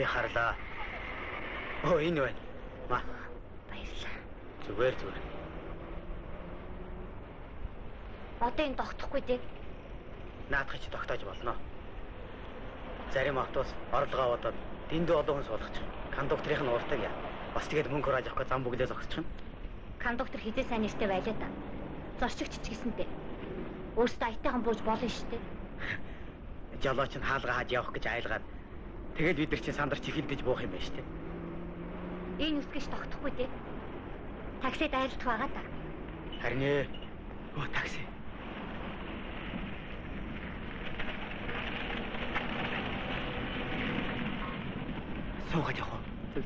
харлаа. Оо энэ байна. Ма. Баярлалаа. Зүгээр. Одоо энэ тогтохгүй дээ. Наадах чи тогтоож болно. Зарим автобус орлогоо бодоод дэндүү олон хүн суулгачих. Кондукторын нь ууртаг яа. Бас тэгээд мөнгө хурааж авахгүй зам бүглээ зогсчих нь. Кондуктор хизээ сайн нэртэй байлаа да. Зорчигч ч гэсэнтэй. Өөртөө аятайхан бууж болно шүү дээ. Жолооч нь хаалгаа хаад явах гэж айлгаад тэгээд бид нар чинь сандарч ихэлдэж буух юм байна шүү дээ. Энэ үсгэж тогтохгүй дээ. Таксид айлдах байгаа да. Харин ээ. Оо такси. Суугаад явах уу?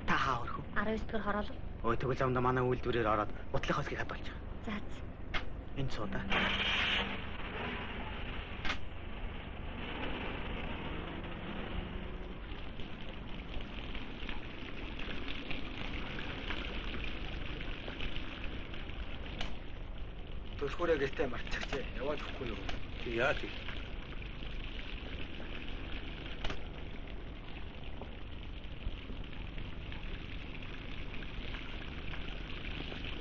Та хаа өрхөө? 19 дэх хороолол. Ой тэгвэл замда манай үйлдвэрээр ороод утлах хосгийг хадгалчих. За. Энэ сууда. Төлхөөрөө гэртээ марцчихжээ. Яваад өгөхгүй юу? Яа тий.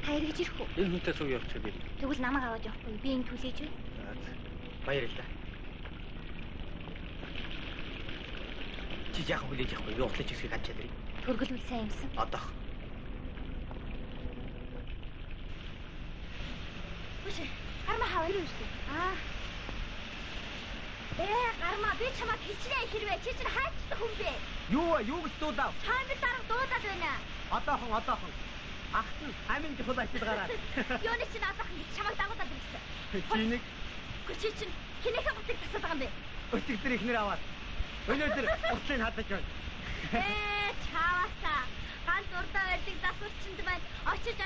Та эргэж ирэх үү? Энэ хүнтэй суу явчих би. Тэгвэл намайг аваад явахгүй. Би энэ түлээж байна. За. Баярлалаа. Чи яах хүлээж явахгүй? Би утлаж ирсгийг хадчаад ирье. Төргөл үл сайн юмсан. Одоох. Үгүй гарма хавар юу шүү. Гарма би чамайг хичнээн хэрвээ чи чинь хайцдаг хүн бэ? Юу гэж дуудав? Чамд дарга дуудаад байна. Одоохон. Ахт нь амин жихол ачилгаараа. Юуны чинь одоохон гэж чамайг дагуулад ирсэн. Чи нэг чи чинь хинээхээ бутыг тасаад байгаа юм бэ? өчигдөр ихнэр аваад. Өнөөдөр утлыг хадаж байна. Чаваасаа ганц урдаа байдаг засварчинд байна. Очиж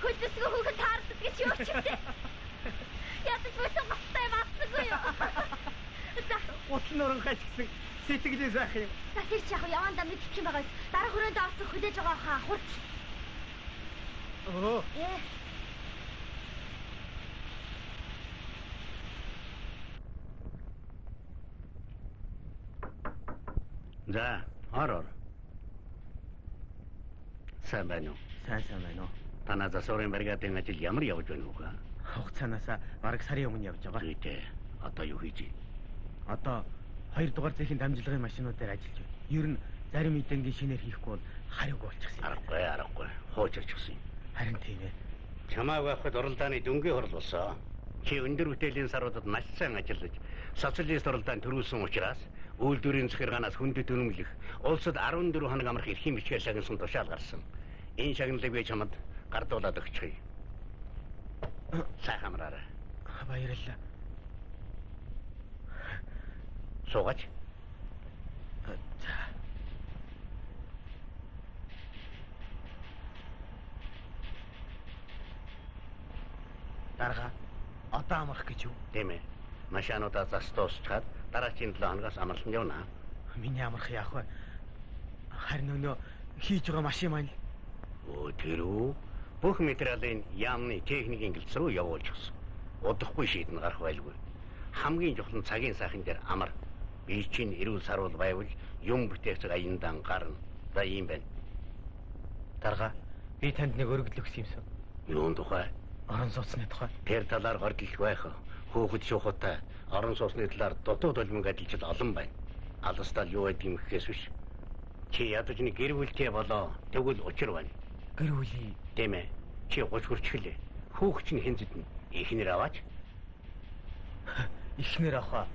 хөдөлсгөө хүүхэн таардаг гэж юу ч юм бэ? Ядаж бүсэн гацтай бацсаггүй юу? За. Утал нөрөн хашгсан сэтгэлээс байх юм. За тэр чи яг явандаа мэдчих юм байгаа. Дараа хүрээнд орсон хүлээж байгаа хаа хурц. Оо. За, ороор. Сайн байна уу? Сайн байна уу? Танаа засварын бригадын ажил ямар явж байна уу? Хугацаанаасаа бараг сарын өмнө явж байгаа. Тий. Одоо юу хийж байна? Одоо 2 дугаар зэхийн дамжлагын машинуудаар ажиллаж байна. Ер нь зарим эдэнгийн шинээр хийхгүй бол хариуг болчихсон. Аргагүй. Хуучирчихсан юм. Харин тийм ээ. Чамааг авахд оролдооны дөнгөж хурал болсон. Чи өндөр бүтээлийн саруудад маш сайн ажиллаж, социалист оролдоонд төрүүлсэн учраас үйлдвэрийн захиргаанаас хүндэт үнэмлэх улсад 14 хоног амрах эрхийн бичгээр шагнасан тушаал гарсан. Энэ шагналыг би чамд гардуулаад өгчихье. Сайхан амраарай. Баярлалаа. Суугач. За. Дарга одоо амрах гэж юу? Тийм ээ. Машинуудаа застуусчаад дараагийн 7 хоногоос амарлан явна. Миний амрах яах вэ? Харин өнөө хийж байгаа машин маань. Оо тэр үү? Бүх материалын яамны техникийн гэлц рүү явуулж гисэн. Удахгүй шийдэн гарах байлгүй. Хамгийн чухал нь цагийн сайхан дээр амар. Би чинь эрүүл саруул байвал юм бүтээгч аяндан гарна. За ийм байна. Дарга би танд нэг өргөдөл өгсөн юмсан. Юун тухай? Орон сууцны тухай. Тэр талаар гордол байх. Хөөхд шуухтай орон сууцны талаар дутуу долмиг ажиллаж олон байна. Алстал юу гэдэг юм гэхээс биш. Чи ядаж нэг гэр бүлтэй болоо. Тэгвэл учир байна. Гэр бүлийн тийм ээ. Чи 30 хүрчихлээ. Хөөх чинь хэн зэдэн? Ихнэр аваач. Ихнэр авах.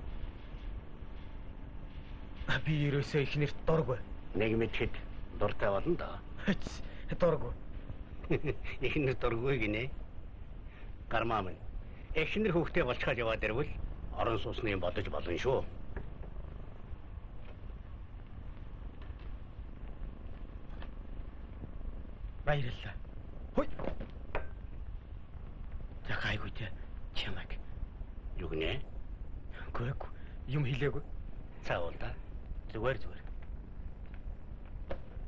Би ерөөсөө ихнэрт дургүй. Нэг мэдхэд дуртай болно да. Дургүй. Ихнэр дургүй гинэ. Гармаа минь. Эхнэр хүүхдээ болчиход яваад ирвэл орон сууцны юм бодож болно шүү. Баярлалаа. Хой. Захайгүй те. Чамаг. Юу гинэ? Гүйг юм хэлээгүй. Цаавал да. Зүгээр.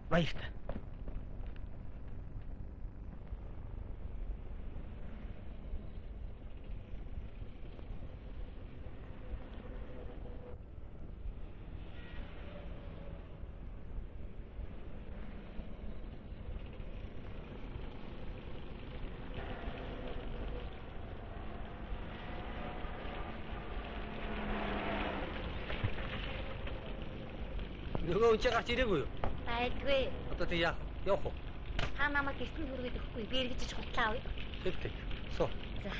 Баярлалаа. Нөгөө үнчээ гарч ирээгүй юу? Байдгүй. Одоо тэг явах уу? Та намайг гэртний хүргээд өгөхгүй. Би эргэж хутлаа авъя. Тэг. Суу. За.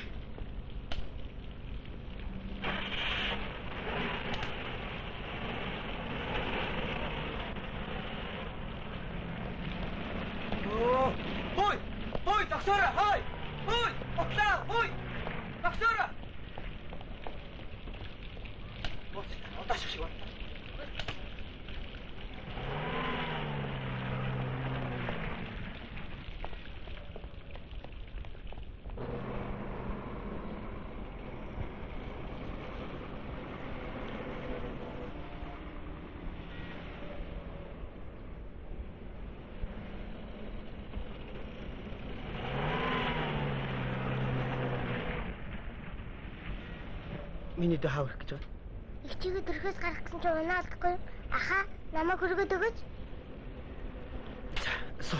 Хой, доктороо, хой! Хой, хутлаа, хой! Доктороо! Удаач шиг байна. Миний дэ хаврах гэж байна. Их чигээ дөрхөөс гарах гэсэн чинь унаалдахгүй юу? Аха, намайг хөргөд өгөөч. Суу.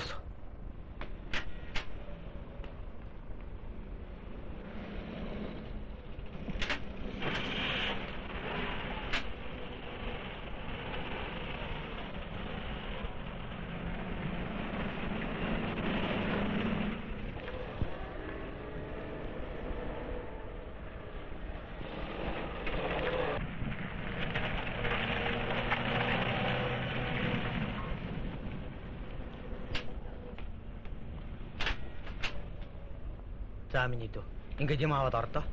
За миний дөө. Ингээд юм аваад ордоо.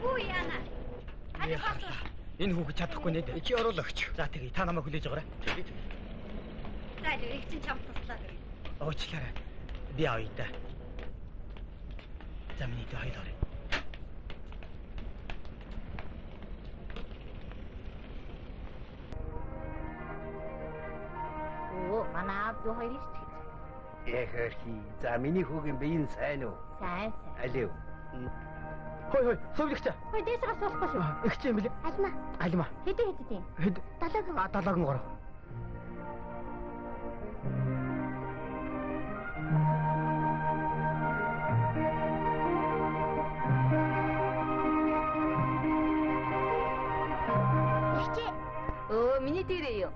Үу яана. Хань босоо. Энэ хүүхэд чадахгүй нэ. Чи оруулагч. За тэгье. Та намайг хүлээж байгаарай. За их чинь чамд туслаа гэрээ. Уучлаарай. Би авъя да. За миний дөө хоёул орё. Оо, манай аав дүү хоёр шүү дээ. Эхэрхи. За миний хүүгийн биеийн сайн уу? Сайн. Алив. Хой, сувлэгч. Хой дээш гарч болохгүй шүү. Их ч юм бэлээ. Алма. Хэдэн тийм? Хэд? 73. Ихчээ. Оо, миний дээрээ юу?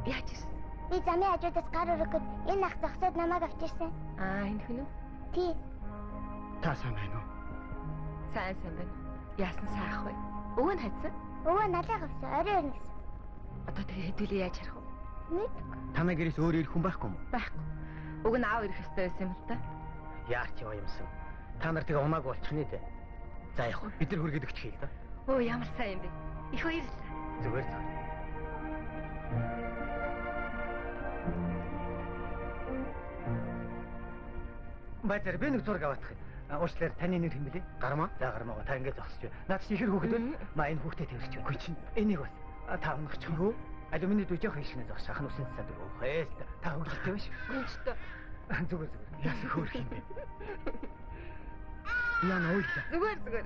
Яач вэ? Би замын хажуудаас гар өргөхөд энэ ах зогсоод намайг авчирсан. Энэ хүн үү? Тий. Та сайн байна уу? Сайн байна. Яасан сайх вэ? Өвөө нь хайцсан? Өвөө налаа гавсан, орой өрнө гэсэн. Одоо тэгээ хэдүүлээ яаж харах вэ? Мэдгүй. Танай гэрээс өөр ирэх хүн байхгүй юм уу? Байхгүй. Уг нь аав ирэх ёстой байсан юм л да. Яарч яваа юмсан. Та нар тэгээ унаагүй болчих нэ дээ. За яг хөө бид нар хүргээд өгчих юм да. Оо ямар сайн юм бэ? Их баярлалаа. Зүгээр. Байтар би нэг зураг аваадах юм. Уучлаарай таны нэр хэм бэлээ? Гармаа. За гармаа. Та ингэж зогсож байна. Наад чи ихэр хүүхэд үү? Маа энэ хүүхдэд тэрч байна. Хөөе чинь энийг бас та унахчих юм уу? Алюминий дүү жоох ихнэ зогсоо. Ахын усын цаад өгөх ээ. Та хөвгөлтэй биш. Гүнчтэй. Зүгээр. Яс хөөх юм бэ? Яна уйлаа. Зүгээр.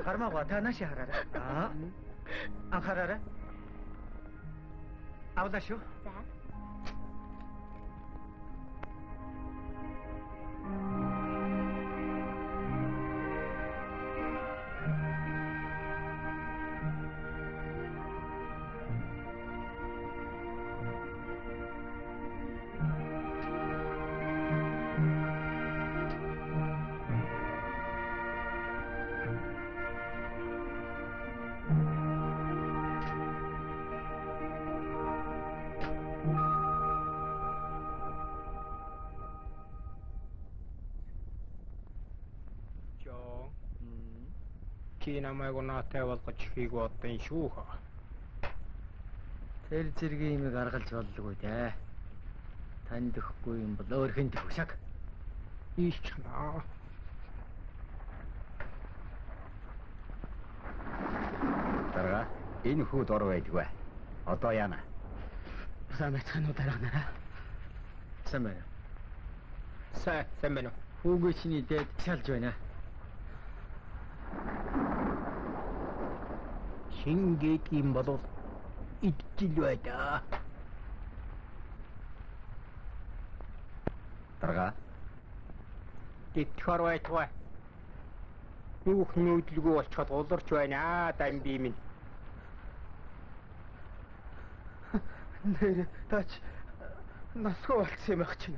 Гармаа та нааши хараарай. Анхаараарай. Авлаа шүү. За. Чи намайг унаатай болгож хийг бодсон шүү хаа. Тэр зэргийн имийг аргалж боллоо дээ. Танд өгөхгүй юм бол өөрхөн төгшөг. Ийчнаа. Дарга энэ хүүд ор байдгүй. Одоо яана. Сайн байцгаана уу дарганараа? Сайн байна. Сайн байна. Хүүгээ чиний дээд шалж байна. Шингээд юм болов идэл байдаа. Дарга Тэтгэр байтугай. Юух нөөдлгөө болчиход уларч байна дамби минь. Нэр тач насгүй болчихсон юм ах чинь.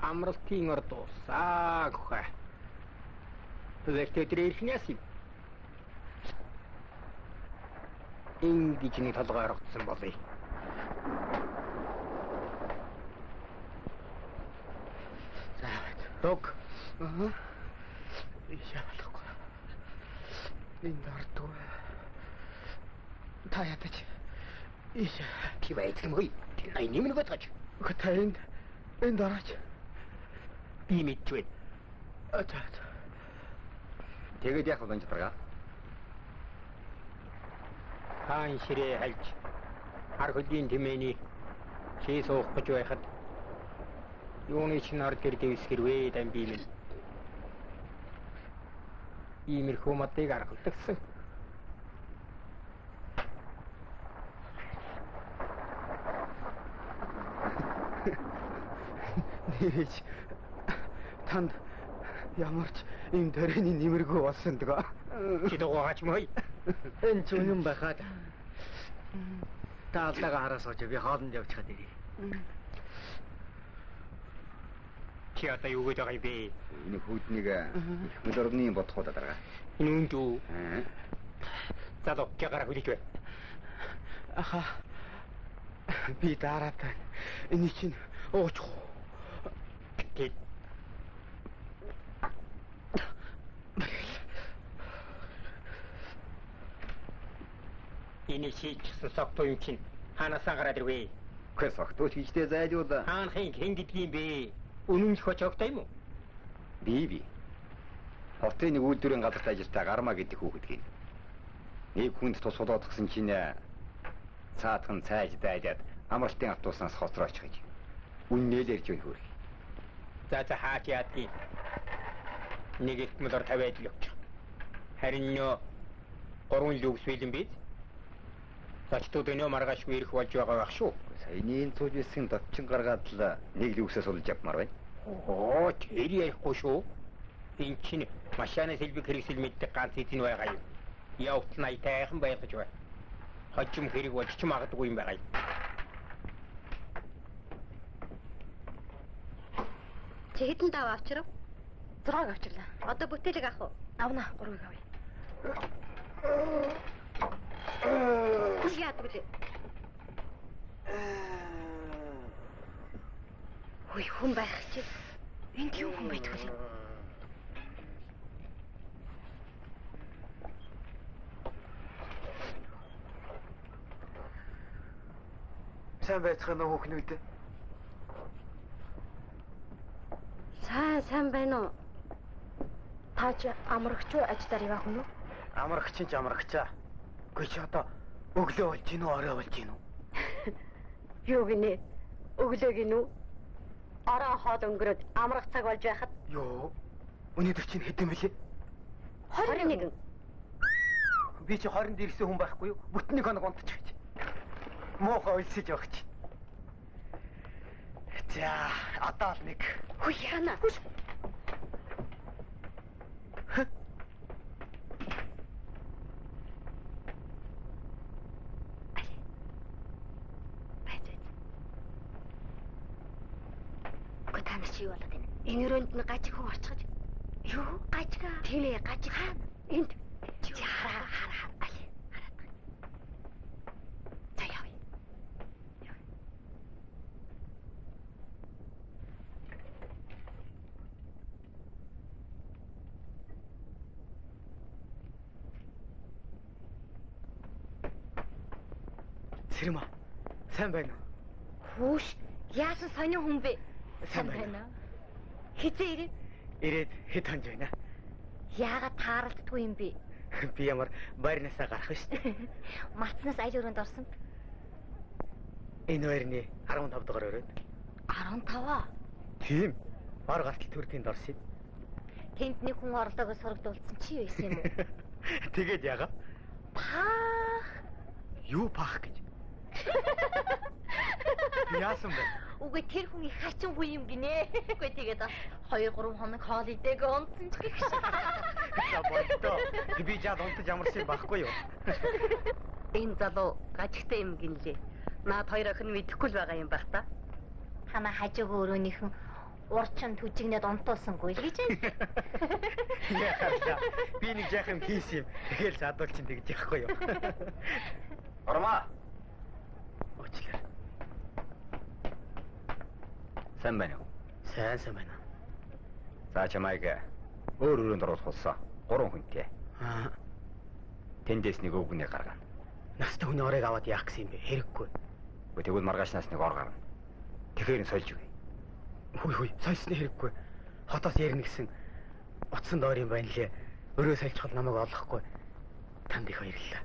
Амралтын орд дуусаа гэх. Тэгвэл тэрхнээс ингэж нэг толгой оргоцсон болъё. Дог. Яалахгүй. Энд ардгүй. Та ядаж. Кивайт юм хой. Ай нэмнэ готож. Та энд орооч. Би мэдвэ. Атаа. Тэгээд яг л онцлоо. Хаан ширээ хальж хар хөдийн тэмээний чи суух гэж байхад юуны чинь ард гэр дэвсгэрвээ дамби минь. Иймэрхүү модыг аргалдагсан. Нэрэж танд ямарч ийм төрөний нэмэргүй болсон дгаа. Чи дугаач мой. Энэ ч үнэн байхад. Та алдаага хараа сууж би хоолнд явчихад ирье. Чи одоо юу гэдэг юм бэ? Энэ хүүднийг хөл орны бодхоо дарга. Энэ үнд үү? Задок гараа хүлээж бай. Аха. Би дараатай. Энэ чинь уучих. Тэг. Энэ шийдсэн согтуу юм чинь хаанасаа гараад ирвэ? Гэхдээ согтуу хийжтэй зайлуул. Хаанхын хэн гэдэг юм бэ? Үнэн ч хочогтой юм уу? Би. Хотын нэг үйлдвэрийн газарт ажилладаг Гарма гэдэг хүүхэд гин. Нэг хүнд тус болоодгсон чинь цаатхан цайж дайдаад амралтын автобуснаас хоцрооч гэж. Үннээр ярьж өгөх. За хаач яадгийг. Нэг их мөлөр тавиад л өгч. Харин нөө 3 люкс билэн биз? Зочдод өнөө маргааш ирэх болж байгаа байх шүү. Саяны цууж ирсэн датчин гаргаад л нэг люксээс олж авмаар байна. Оо, тэр ярихгүй шүү. Энд чинь машины сэлбэг хэрэгсэл мэддэг ганц эзэн байгаа юм. Явт найтайхан байх гэж байна. Хожим хэрэг болж ч магадгүй юм байгаа юм. Чи хэдэн тав авчирав? 6-г авчирлаа. Одоо бүтээлэг авах уу? Авна, 3-ыг авъя. Хүч яадаг үлээ. Ой, хүн байх чи. Энд юу хүн байдаг вэ? Сайн байцгаана уу хүүхнүүд? Сайн байна уу? Таач амрагч уу ажлаар явах нь уу? Амрагч ч амрагчаа. Гүй чи одоо өглөө болж гин үү, орой болж гин үү? Юу гинэ? Өглөө гин үү? Ороо хоол өнгөрөөд амрах цаг болж байхад. Йоо. Өнөөдөр чинь хэдэн бэлээ? 21. Би чи 20-нд ирсэн хүн байхгүй юу? Бүтнийг хоног унтчих гэж. Муухай өлсөж явах чи. За, одоо л нэг. Хүй яана. Чи юу болоод байна? Энэ өрөөнд нь гажиг хүн орчихож. Юу? Гажига? Тийм ээ, гажиг хаана? Энд. Чи хараа. Али. Хараад. За яв. Сэрмэ. Сайн байна уу? Хүүш, яасан сонин хүн бэ? Сайн байна. Хизээ ирээ? Ирээд хэд хонж байна? Яагаад тааралддгүй юм бэ? Би ямар байрнасаа гарах вэ? Матнаас аль өрөөнд орсон? Энэ байрны 15 дугаар өрөөнд. 15 аа? Тийм. Бор гартал төрдийн дорсон. Тэнд нэг хүн орлогоо сургадуулсан чи байсан юм уу? Тэгээд яага? Паах. Юу паах гэж? Яасан бэ? Үгүй тэр хүн их хачин хүн юм гинэ. Үгүй тэгээд 2-3 хоног хоол идээг унтсан ч гэх шиг. За болтоо. Би жаад унтаж ямарсан байхгүй юу? Энэ залуу гажигтай юм гинлээ. Наад хоёр охин мэдэхгүй л байгаа юм байх та. Хана хажууг өрөөнийхэн урчин түжигнээд унтуулсангүй л гэж байна. Яхаа. Би нэг яах юм хийсэн юм. Тэгэл задуул чинь тэгж яахгүй юу? Ормаа. Уучлаарай. Сайн байна уу? Сайн байна. За чамайг өөр өрөөнд оруулах болсон. 3 хүнтэй. Аа. Тэндээс нэг өвгөнийг гаргана. Настай хүний орыг аваад яах гэсэн юм бэ? Хэрэггүй. Тэгвэл маргаашнаас нэг ор гарна. Тэгэхээр нь сольж өгье. Хүй, сольсны хэрэггүй. Хотоос ярина гэсэн утсан доор юм байна лээ. Өрөө сольчиход намайг олохгүй. Танд их баярлалаа.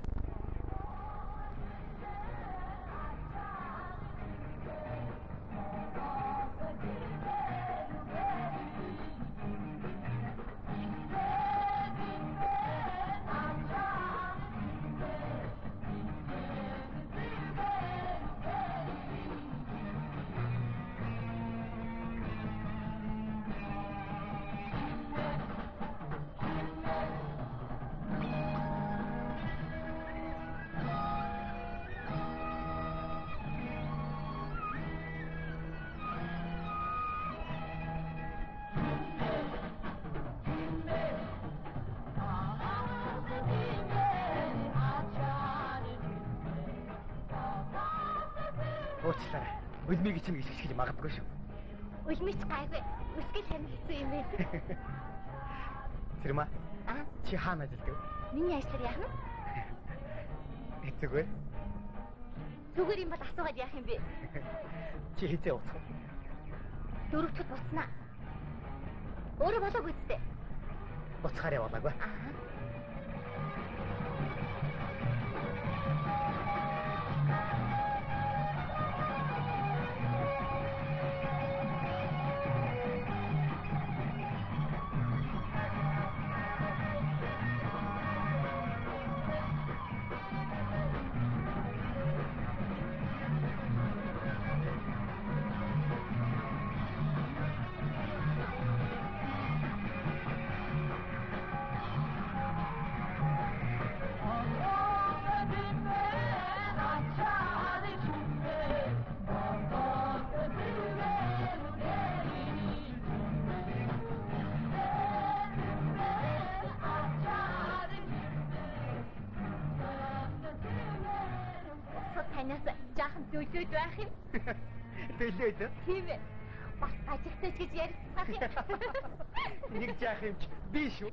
Уучлаарай. Үлмийг чинь илэрхийлж магадгүй шүү. Үлмич гайгүй. Үсгэл харин хэцүү юм бэ. Сэрмэ. Аа, Чи хаана ажилладаг? миний ажлаар яах нь? Хэцүүгүй. Зүгээр юм бол асуугаад яах юм бэ? Чи хизээ уцах. 4 дахь буцнаа. Өөрөө болоог үсттэй. Уцахаараа болоогүй. Аа. Танаас жаахан зөөлөд байх юм. Төлөөд. Тийм ээ. Бас ажигтай ч гэж ярьцгаах юм. Нэг жаах юм чи би шүү.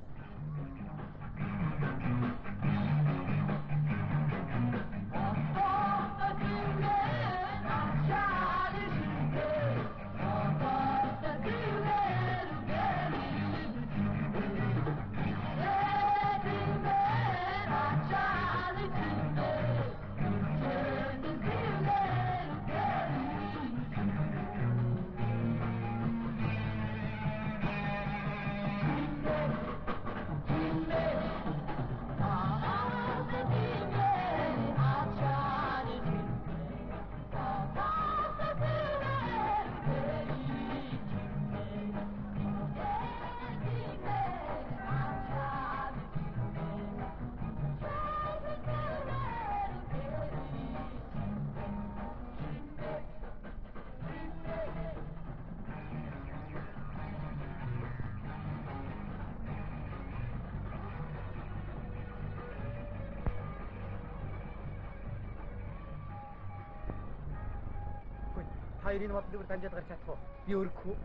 Хоёрын бодлогоор дамжаад гарч чадах уу? Би өргөхгүй.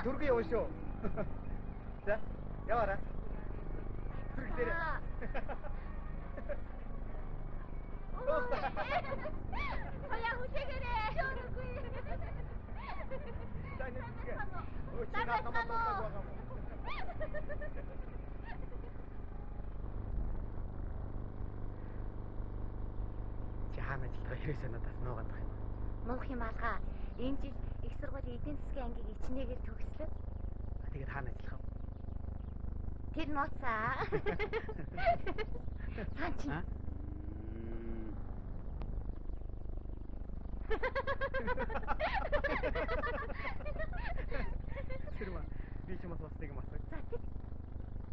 Түргэн яваа шүү. За, яваарай. Түргэлээрээ. Хаяа хүчээрээ. Шооргүй. Чи хаана ажиллагаа хэрэгсээ надаас нуугаад байх юм. Мөнх юм алгаа. Энэ жил их сургуулийн эдийн засгийн ангийг ичнээгээр төгслөө. Тэгээд хаана ажиллах вэ? Тэр ноцаа. Цаан чи. Сэрмэ би ч бас нэг юм асууя. За тийм.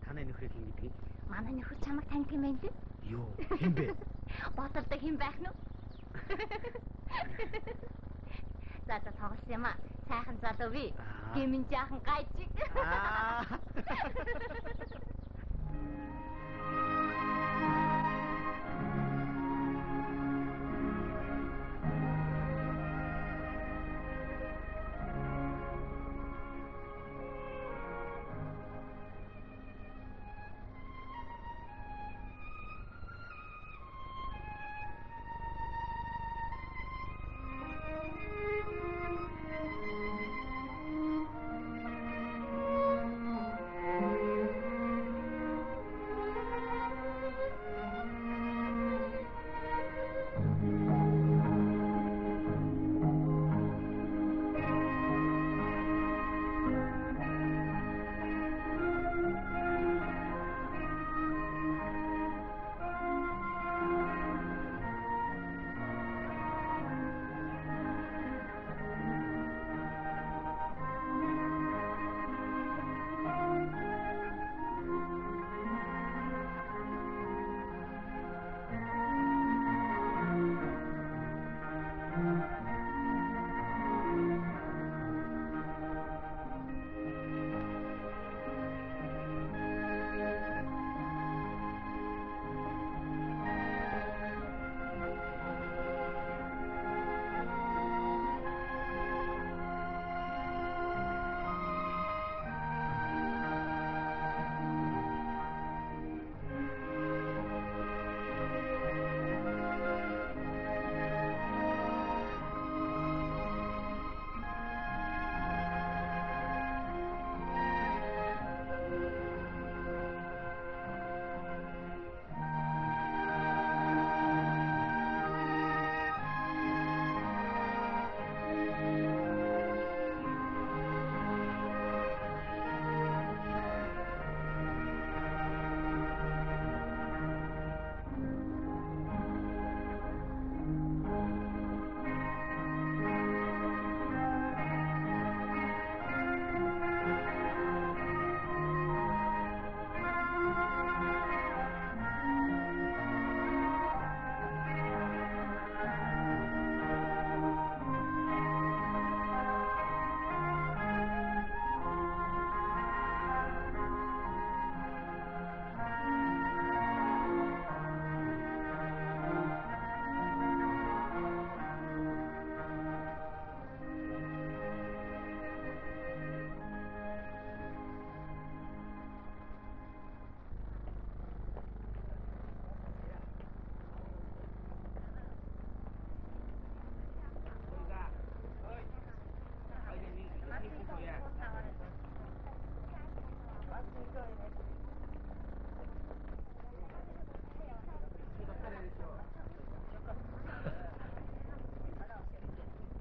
Танай нөхрийг хин гэдгийг? Манай нөхөр чамайг таних юм байна лээ. Юу? Хин бэ? Ботортой хэн байх нь? За тоглосон юм аа. Сайхан залуу би. Гэмэн жаахан гайжиг.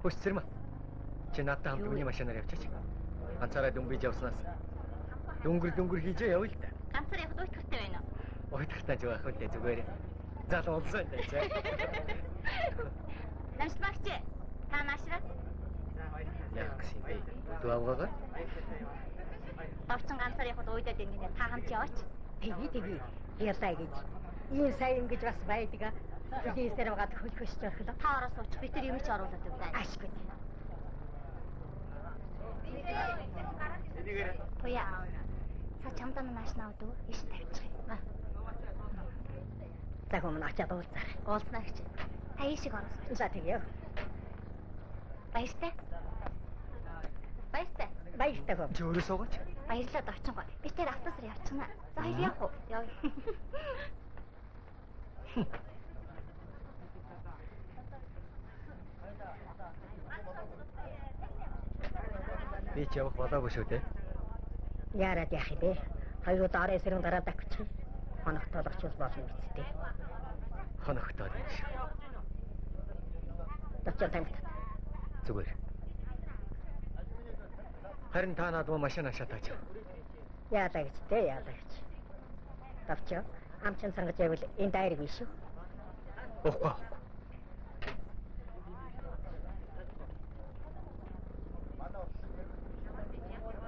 Хөөс Сэрмэ. Чи надтай хамт миний машинаар явчихаач. Ганцаараа дөнгөж явснаас. Дөнгөр хийжээ явъя л да. Ганцаар явах уйтгартай байна уу? Уйтгартай жоо ах үлдээ зүгээр. Залуу олсон дээ чи. Намс багч. Та наашраа. Яах гэсэн бэ? Дуавгаа. Тавцсан ганцаар явахд уйдаад ингэнэ та хамт яваач. Тэгээ ялаа гэж. Ийм сайн ингэж бас байдаг. Дээсээр байгаа хөлхөж зорхлоо. Та ороос суучих би тэр юм чи оруулаад өгдөө. Ашгүй. Туя. Са чамдаа наашнаа өдөө иш тавьчих юм. За хүмүүс очиад уулзаа. Уулзнаа гэж. Та ишиг ороос. За тэгье. Баяртай. Баяртай. Баяртай хөө. Чи өөрөө суугач. Баярлалаа очингоо. Би тэр автобусаар явчихна. За хоёр явах уу? Явъя. Би ч явах болоогүй шүү дээ. Яарад яах юм бэ? Хоёр удаа арай сэрэн дараа дагчих. Хоногт толгоч болно үсттэй. Хоногтоод юм шиг. Тачаа таньд. Зүгээр. Харин та надад машина шатаач. Яалаа гэж дээ, яалаа гэж. Тавчаа. Амчин сангаж явбал энэ дайрыг биш үү? Уухгүй.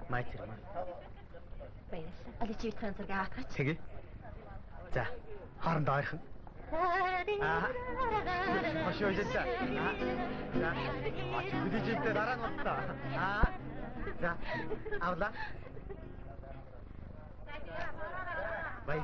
Маачирмаа. Баярлалаа. Али чи витхэн зэрэг аваач. Тэгээ. За, хоорондоо ойрхон. Хошоо идэж. За. Өдөө жинтэй дараа нь боллоо. За. Авла. Бай.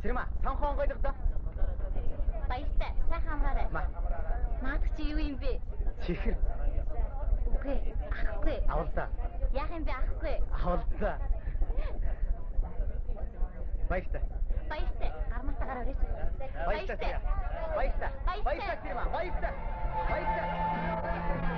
Сэрмэ, санхон гойлгодоо. Баяртай. Сайхан амраарай. Наадах чи юу юм бэ? Чихэр. Үгүй. Ахгүй. Авалдаа. Яах юм бэ ахгүй? Авалдаа. Баяртай. Баяртай. Гармалтаа гараа өрөөч. Баяртай. Баяртай. Баяртай Сэрмэ. Баяртай. Баяртай.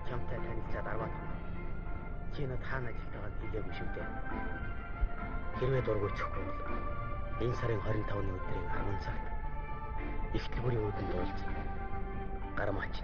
Чамтай танилцаад 10 он. Чи надад хаана ажилтайгаа хэлээгүй шүү дээ. Хэрвээ дургүйчихгүй бол энэ сарын 25-ны өдрийн 10 цагт ихтгэл бүрийн үүдэн дуулж гармаач.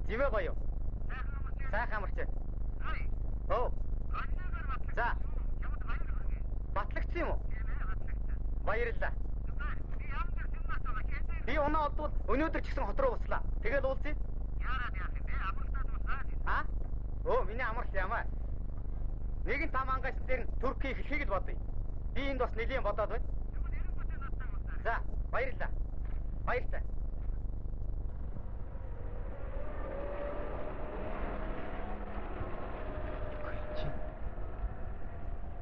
Жимээ гоё. Сайхан амарч. Оо. За. Батлагч юм уу? Баярлалаа. Би унаа олдвол өнөөдөр ч гэсэн хот руу буслаа. Тэгэл уулзъя. Яарад яах юм бэ? Амралтад буслаа. А? Оо, миний амарч ямаа. Нэгэн там ангаас дээр нь Турки хэлхийг л бодъё. Би энд бас нэлийн бодоод байна. За, баярлалаа. Баярлалаа.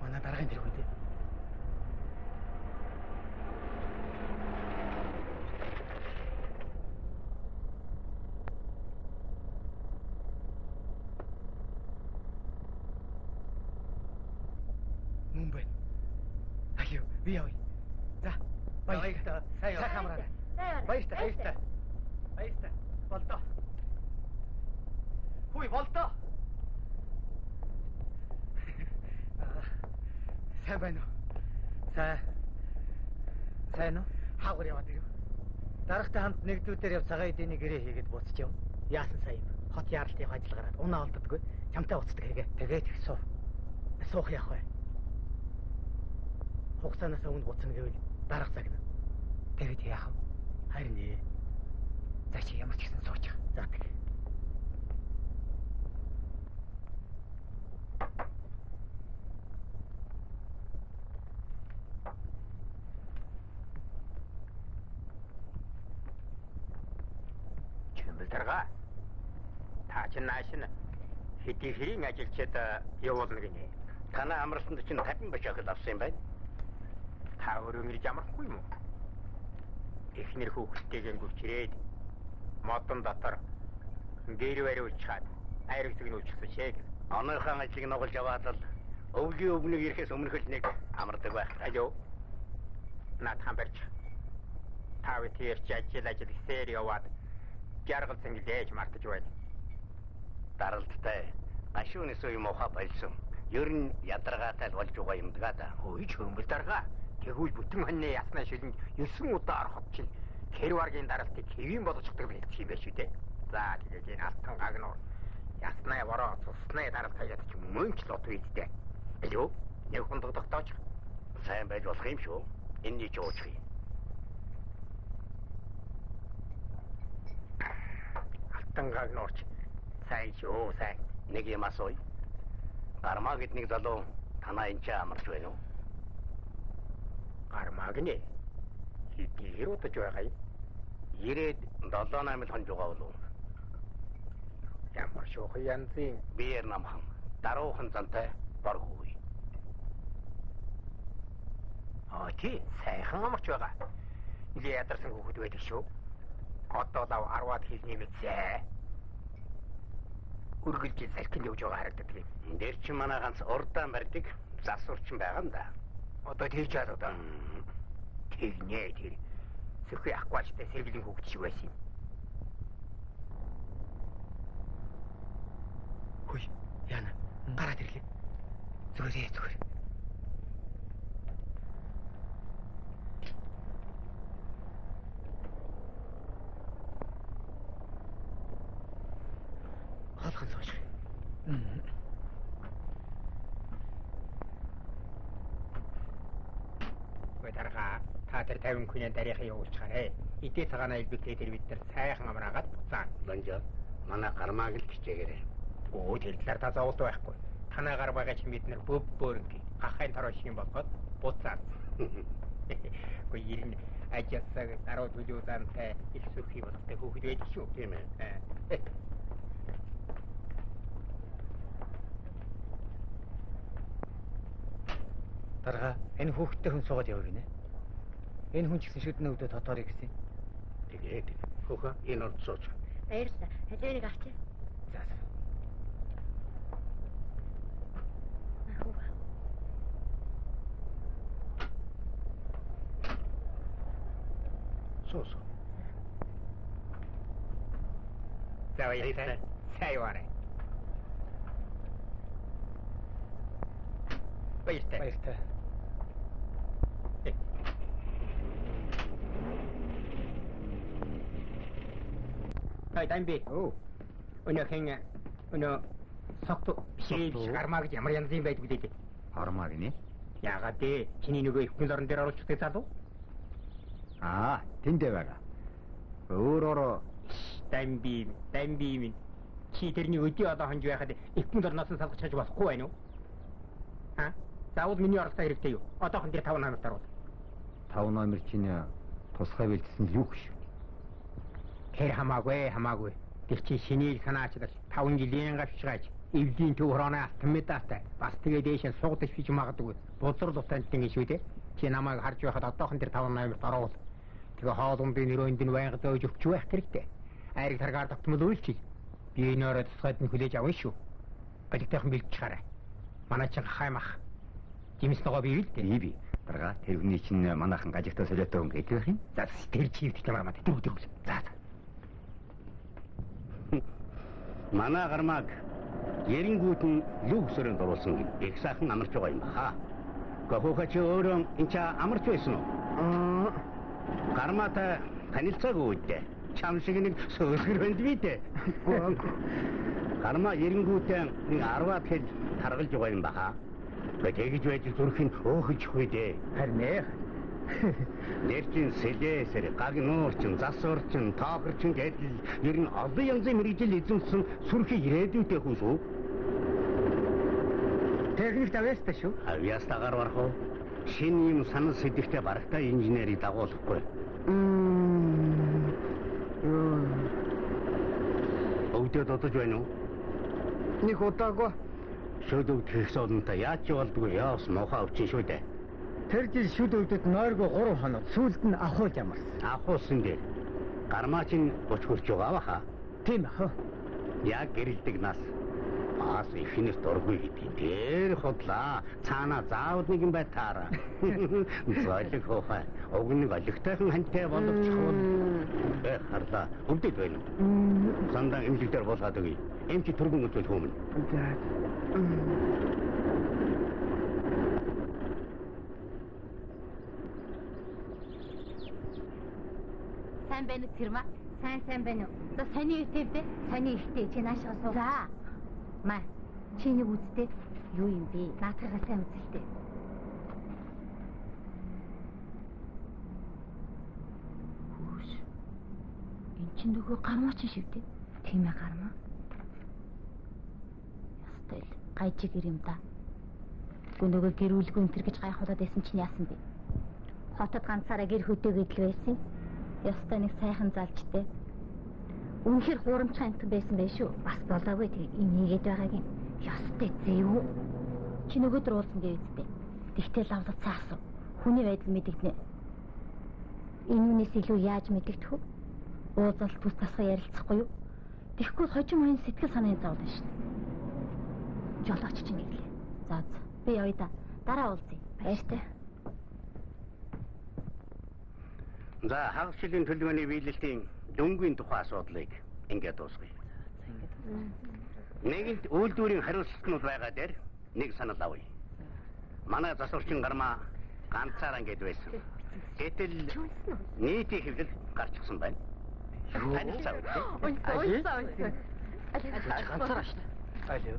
Манай дараагийн дэрэг үү? Мөн байна. Аяа, би явъя. За, баярлалаа. Сайн хамраа. Баярлалаа. Баярлалаа. Болдоо. Хүй, болдоо. Сайн байна уу? Сайн уу? Хаагур яваад ирв. Дарагтай хамт нэгдүүдээр яв цагаан эдийн гэрээ хийгээд буцчих юм. Яасан сайн юм. Хот яаралтын ажил гараад унаа олддоггүй. Чамтай уцдаг хэрэгэ. Тэгээд их суух. Суух яах вэ? Хугацаанаас өмнө буцна гэвэл дарга цагна. Тэгээд яах вэ? Харин ээ. За чи ямар ч гэсэн суучих. За тэг. Дарга. Та чинь наашин хэдий хэрийн ажилчид явуулна гинэ. Танаа амралтанд чинь 50 бачааг авсан юм байна. Та өөрөө мэрж амрахгүй юм уу? Эхнэр хүүхдтэйгээ гүвчрээд модон дотор гэр бариулж чад айрагцыг нь үлчихсэн шээ. Оныхон ажлыг нугалж яваад л өвгийн өвгнийг ирэхээс өмнөх л нэг амардаг байх. Аяа. Наад хамбарч. Та үтэрч ажил сэр яваад жаргал зингэлээж мартаж байна. Даралттай. Гашууны суу юм ухаа болсон. Ер нь ядаргаатай л болж байгаа юм дгаа да. Ой чөмбөл дарга. Тэгвэл бүтэн хоньны яснаа шилэн 9 удаа ороход чинь Хэрваргийн даралтыг хэвийн болгочихдаг хэлчих юм байна шүү дээ. За тэгээд энэ алтан гагнуур яснаа бороо цусны даралт хаяад ч мөн ч лот үйдтэй. Алуу нэг хундаг тогтооч. Сайн байж болох юм шүү. Энэний ч уучих юм. Алтан гагнуурч сайн шүү сайн. Нэг юм асууя. Гармаа гэд нэг залуу танаа энэ ч амарч байна уу? Гармаа гинэ. Хитээр удаж байгаа юм. 97 хонж байгаа болов. Ямар шоох янзын биер намхан даруухан зантай боргүй. Чи сайхан амарч байгаа. Или ядарсан хүүхэд байдаг шүү. Одоо лав 10-аад хийлний мэдсэ. Үргэлж салхинд явж байгаа харагддаг юм. Дээр чи манай ганц урдаан барьдаг засварчин байгаа юм да. Одоо тэгж яах вэ? Тэгнэ тэр. Сөхөө ахгүйчтэй сэргэлийн хүүхэд шиг байсан юм. Хүй, яана. Гараад ирлээ. Зүгээр. Халхан сууж. Дарга та тэр 50 хүний дарихыг явуулчихаарэ. Идээ цагаана илбэгтэй тэр бид нар сайхан амраагаад буцаа. Ланжаа. Манай гармааг л хичээгээрэй. Оо тэр талаар та зовлт байхгүй. Танай гар байгаа чинь бид нар бөөрөнг гахайн тароош юм болоод буцаа. Гоо ирнэ. Ажисаг дараа төлөвлөнтэй их сөхий болохтэй хүүхэд байдаг шүү. Тийм ээ. Дарга энэ хүүхдтэй хүн суугаад яваа гинэ. Энэ хүн ч гэсэн шүдэн өвдөд тодорой гэсэн. Тэгээд хөөхөө энэ орд сууч. Баярлалаа. Хажуурыг авчи. За. Суу. За яйтай. Сайварэ. Баяртай. Ай дамби. Оо. өнөө согт шийдэл гармаа гэж ямар янз юм байдаг билээ. Хормаа гинэ. Яагаад те чиний нөгөө ихний орон дээр оруулчихдаг залуу? Тэндээ байгаа. Өөрөөр дамби чи тэрний өдөө одоо хонж байхад ихний орноос нь салгаж чаж болохгүй байна уу? Заавал миний оролцоо хэрэгтэй юу? Одоохон дээр 5 номер даруул. 5 номер чинь тусгай бэлдсэн л юу гэж. Тэр хамаагүй. Тэр чи шинийг санаачлал 5 жилийн гавчгааж эвлийн төв хорооноо алтан медалтай бас тэгээ дээшээ суугдаж бич магадгүй бузар дутаалтын шүү дээ. Чи намайг харж байхад одоохон тэр 5 номер даруул. Тэгээ хоолундын нэрөнд нь байнга дөөж өгч байх хэрэгтэй. Айрыг таргаар тогтмол үйлчил. Би энэороо тусгайд нь хүлээж авна шүү. Балигтайхан бэлдэж хараа. Манай чин хаймах. Жимс нөгөө би л дээ. Би. Дарга тэр хүний чинь манайхан гажигтаа солиотой хүн гэдэг байх юм. За тэр чивт ямар маа тэр. За. Манай гармаг Ярингууд нь лүг өсөрөнд оруулсан их сайхан амарч байгаа юм баа. Гохоха чи өөрөө энэ ч амарч байсан уу? Гармаатай танилцаагүй үү? Чам шиг нэг сөөлгөр банд бий дээ. Гармаа ярингуудтай нэг 10-аад хэл таргалж байгаа юм баа. Тэгэж байж зүрх нь өөхөжхгүй дээ. Харин ээ. Нэрчин сэлээсэр гаг нуурчин засварчин тоохорчин гэдэл ер нь олон янзын мэрэгжил эзэмсэн сүрхий ирээдүйтэй хүн шүү. Техник авьяастай шүү. Авьяастайгаар барах уу? Шинэ юм санал сэдвтэй барагтай инженерийг дагуулахгүй. Өвдөд одож байна уу? Нэг удаагүй. Шөдөв тэгсоолонтой яаж болдгоо яас мохоо өвчин шүү дээ. Тэр жил шүд өвдөд нойргоо 3 хоног сүүлд нь ахуулж ямарсан. Ахуулсан дээ. Гармаа чинь буч хурж байгаа баха. Тийм аа. Яг гэрэлдэг нас. Аас ихнээс дургүй гэдэг. Тэр хотлаа. Цаана заавал нэг юм байтаараа. Зойлог хоохай. Уг нэг олигтойхон хантай болгочихвол харлаа. Өвдөд байна. Сандаа эмчилгээр болгоод өгье. Эмч түргэн өдөл хүмүн. Сайн байна уу Тэрма? Сайн байна уу? За саний үтэй бэ? Саний ихтэй чи наашаа суу. За. Маа. Чи нэг үзтээ юу юм бэ? Наатайгаа сайн үзэлтэй. Хүүш. Энд чинь нөгөө гармаа чи шивдэ. Тийм ээ гармаа. Ястай л гайжиг юм да. Нөгөө гэрүүлгүй энэ гэж гайхуулаад байсан чинь яасан бэ? Хотод ганцаараа гэр хөдөөгээд л байсан. Ястай нэг сайхан залжтэй. Үнэхээр хуурамчтай амтан байсан байх шүү. Бас болоогүй тэг инээгээд байгааг юм. Ястай зэв. Чи нөгөөдөр уулзсан дээ үстэй. Тэгтэл лавлах цаасан. Хүний байдал мэдэгдэнэ. Энүүнээс илүү яаж мэдэгдэх вэ? Уулзалт бүс тасга ярилцахгүй юу? Тэгэхгүй хожим моён сэтгэл санааны зовлон шин. Жолооч чинь гэглээ. За би явъя да. Дараа уулзъя. Баяртай. За хагасчлалын төлөвлөгөөний биелэлтийн дөнгөний тухай асуудлыг ингээд дуусгая. Нэгэнт үйлдвэрийн хариуцлагатнууд байгаа дээр нэг санал авъя. Манай засварчин гармаа ганцаараа ингээд байсан. Гэтэл нийтийн хэвлэл гарчихсан байна. Танилцаа үү? Ганцаараа шүү дээ. Алио.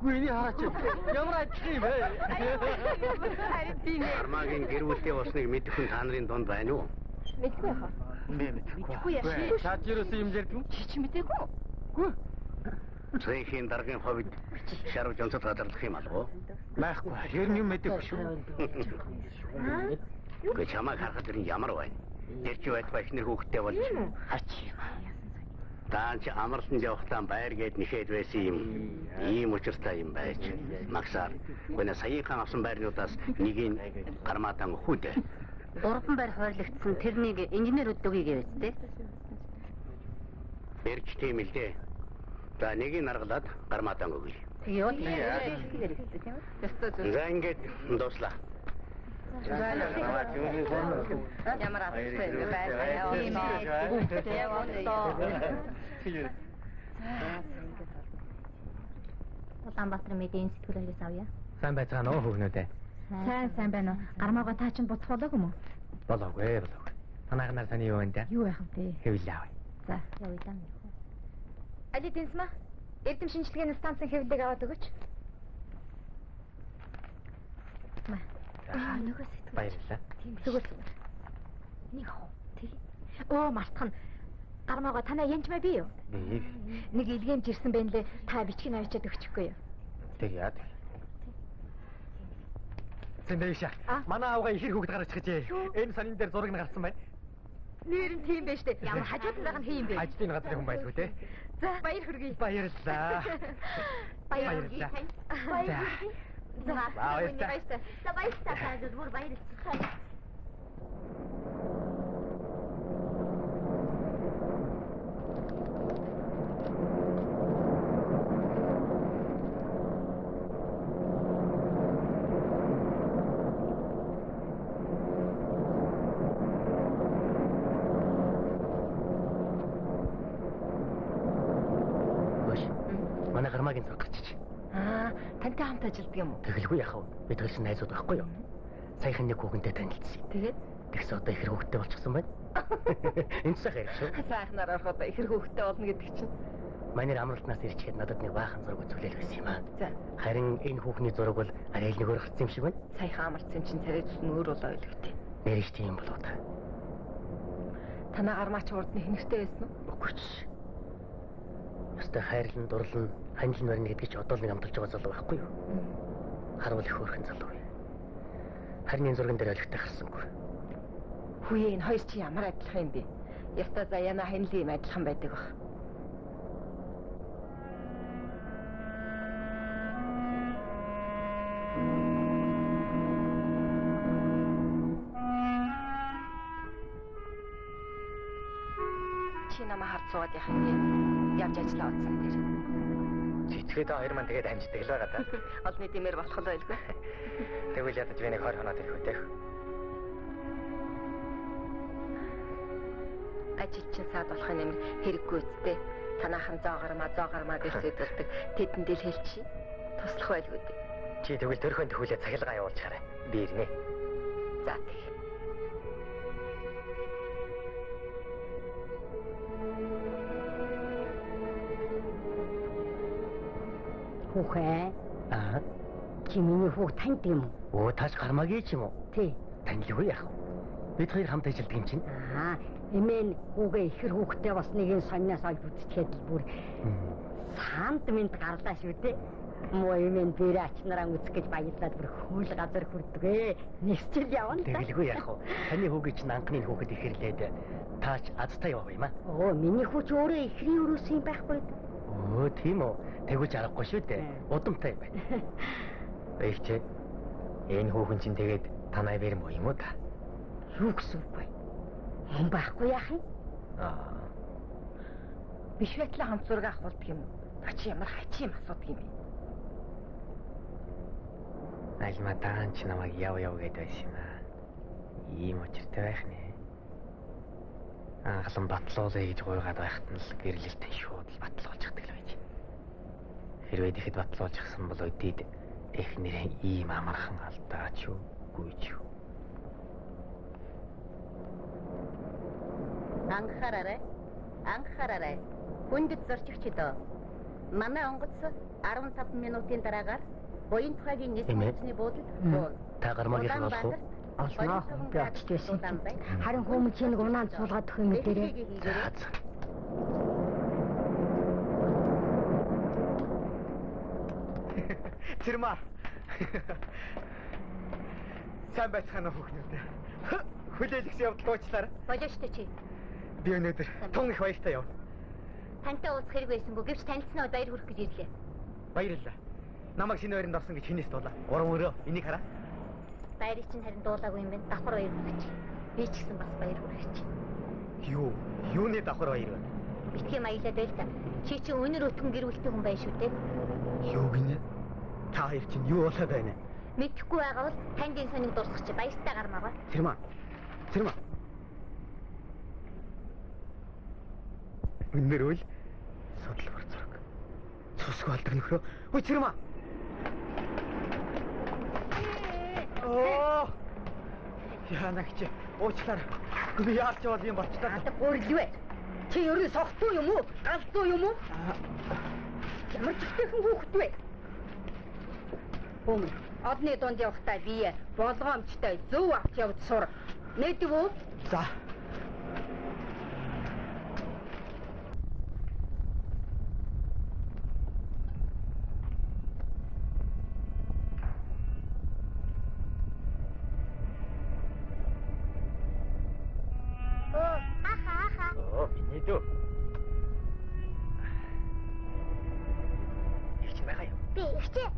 Гүний хараач. Ямар ажил юм бэ? Гармаагийн гэр бүлийн усныг мэдэх хүн та нарын дунд байна уу? Мэдгүй хаа. Мэдгүй яшээ. Чад юусэн юм ярьдаг юм? Чи мэдээгүй. Гү. Цэхийн даргын ховид шарвж онцод гадарлах юм алгүй. Байхгүй. Ер нь юм мэдээгүй шүү. Гэ чамайг харахад тэр ямар байна? Тэр чи байтугай ихнэр хүүхдтэй болж Хач. Даанч амарлан явахтаа байр гээд нэхэд байсан юм. Ийм учиртай юм байж. Магсаар гэнэ саяхан авсан байрнуудаас нэгийг гармаатан өгөхүдэ. Уран байр хойрлогдсон тэрнийг инженер өдөгий гэвэцтэй. Эрч тийм л дээ. За нэгийг наргалаад гармаатан өгье. Юу тийм За ингээд дуслаа. Ямар авахгүй байраа Улаанбаатар медийн сэтгүүлээс авъя. Сайн байцгаана уу хөвгнөөдөө. Сайн байна уу? Гармаагаа та чинь буцах болоогүй мө? Болоогүй. Танайх нар таны юу вэ? Юу яах вэ? Хэвлээ авъя. За, явъя даа. Али Дэнсмаа эрдэм шинжилгээний станцын хэвлэлийг аваад өгөөч. Нөгөө сэтгэл. Баярлалаа. Зүгэл. Нэг хоо. Тэг. Оо мартхан. Гармаага танаа янжмаа би юу? Би. Нэг илгээмж ирсэн байна лээ. Та бичгийг авчиад өгчихгүй юу? Тэг яа. Зэмбэшаа. Манай аавга ихэр хүүхэд гарч ирчихжээ. Энэ сонин дээр зураг нь гарсан байна. Нэр нь тийм байж тээ. Ямар хажууд нь байгаа нь хийм бэ? Ажлын газрын хүн байлгүй те. За баяр хүргэе. Баярлалаа. Баяр хүргэе. Баяр хүргэе. За баярлалаа. За баярлалаа. Зүгээр баярлалаа. Манай гармаагийн зураг гарчиж. Тантай хамт ажилладаг юм уу? Тэгэлгүй яхав. Бид хэлсэн найзууд байхгүй юу? Саяхан нэг хүүхэнтэй танилцсан. Тэгээд тэгс одоо ихэр хүүхэдтэй болчихсон байна. Энд сайхан ярих шүү. сайхнаар орох одоо ихэр хүүхэдтэй болно гэдэг чинь. Манай амралтнаас ирчихэд надад нэг баахан зураг үзүүлэл байсан юм аа. За. Харин энэ хүүхний зураг бол арай л нэгөр гарсан юм шиг байна. Саяхан амарсан чинь царайд нь өөр болоо илүүтэй. Нэрэж тийм болоо та. Танаа гармаач урд нь хинэртэй байсан уу? Үгүй ч. Өстө хайрлан дурлан ханилн барина гэдэг чи одоо л нэг амталж байгаа залуу байхгүй юу? Харуул их хөөрхөн залуу. Харин энэ зурган дээр олигтой гарсангүй. Хүүе энэ хоёр чи ямар адилхан юм бэ? Яста заяана ханилын юм адилхан байдаг баг. Чи намайг харж суугаад яах юм? Явж ажиллаа утсан дээр. Цэцгээд хоёр маань тэгээд амждаг л байгаа да. Олны дэмэр болох л байлгүй. Тэгвэл ядаж би нэг 20 хоноод ирэх үтэй. Ажил чинь саад болох юм хэрэггүй үсттэй. Танаахан зоо гармаа гэж зэдэлдэг. Тэдэнд л хэлчихье. Туслах байлгүй дээ. Чи тэгвэл төрхөнд төхүүлээ цахилгаан явуулчихарай. Би ирнэ. За тэг. Хүүхээ. Чи миний хүүг танд юм уу? Оо тааш гармаагийн ч юм уу? Тий. Танилгүй яах вэ? Бид хоёр хамт ажилладаг юм чинь. Эмээн хүүгээ ихэр хүүхдээ бас нэгэн сонноос олж үзчихэд л бүр санд минь гарлаа шүү дээ. Муу эмээн дээр ачнараа үзэх гэж баярлаад бүр хөөл газар хүрдгээ. Нэгсчил явна та. Тэгэлгүй яах вэ? Таны хүүгээ чинь анхны хүүхэд ихэрлээд таач азтай явах юм аа. Оо миний хүү ч өөрөө ихрийн өрөөс юм байхгүй. Оо тийм үү. Тэгвэл аргагүй шүү дээ. Удамтай юм байна. Эйгчээ. Энэ хүүхэн чинь тэгээд танай бэр муу юм уу та? Юу гэсэн үг вэ? Юм байхгүй яах юм? Биш байтлаа хамт зураг авахулдаг юм уу? Чи ямар хачи юм асуудаг юм бэ? Альмадан ч намайг яв гэдэг байсан юм аа. Ийм учиртай байх нэ. Анхлан батлуулъя гэж гуйгаад байхад нь л гэрлэлтэн шууд л батлуулчихдаг л байж. Хэрвээ ихэд батлуулчихсан бол өдийд эхнэрээ ийм амархан алдаач юу гүйч юу. Анхаараарай. Хүндэт зорчигчдоо. Манай онгоц 15 минутын дараагаар буян тухайгийн нийт үндэсний буудалд та гармаагийн олох уу? Олноо. Би очтойсэн. Харин хүмүүс чинь унаанд суулгаад өгөх юм дээрээ. Цэрмаа. Сайн байцгаана хүүхнүүд. Хүлээлгсэн явдал уучлаарай. Болоо штэ чи. Би өнөөдөр тун их баяртай явна. Тантай уулзах хэрэг байсангүй гэвч танилцсанаа баяр хүрэх гэж ирлээ. Баярлалаа. Намайг шинэ байранд орсон гэж хинээс дуулаа. Гурван өрөө энийг хараа. Баярыг чинь харин дуулаагүй юм байна. Давхар баяр хүрэх. Би ч гэсэн бас баяр хүрэх. Юу? Юуны давхар баяр вэ? Битгий маялаад байл та. Чи чинь өнөр өтгөн гэр бүлтэй хүн байна шүү дээ. Юу гинэ? Та хоёр чинь юу болоод байна? Мэдхгүй байгаа бол танд энэ сониг дуусгах чи баяртай гармаагаа. Цэрмаа. Өнөр үл судлбар зураг. Цусгүй алдаг нөхрөө. Ой цэрмаа. Оо! Яанагч уучлаарай. Би яарч бол юм болчихлоо. Өөрлөвөө. Чи ер нь согтуу юм уу? Галзуу юм уу? Ямар ч ихтэйхэн хүүхэд вэ? Бөмбөр, одны донд явахдаа бие болгоомжтой зөв авч явж сур. Нэдэг үү? За. Миний дөө. Их байгаа юу? Би ихтэй.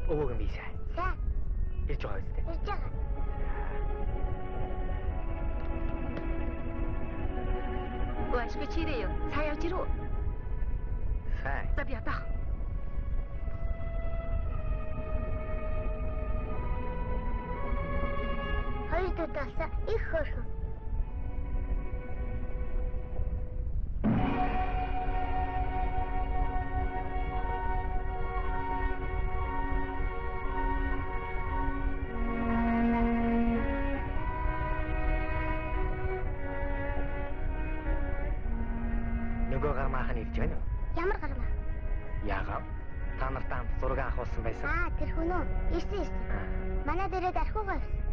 Өвөг юм бийсэ. За. Ирж байгаа үстэй. Ирж байгаа. Гуашгүй чирэё. Цаа явж ирүү. Сайн. За би ятах. Хоёр дутаасаа их хөөрхөн. Нөгөө гармаахан ирж байна уу? Ямар гармаа? Яагаад? Та нартай хамт зураг авахулсан байсан. Тэр хүн үү? Ирсэн. Манай дээрээ архиугаа ирсэн.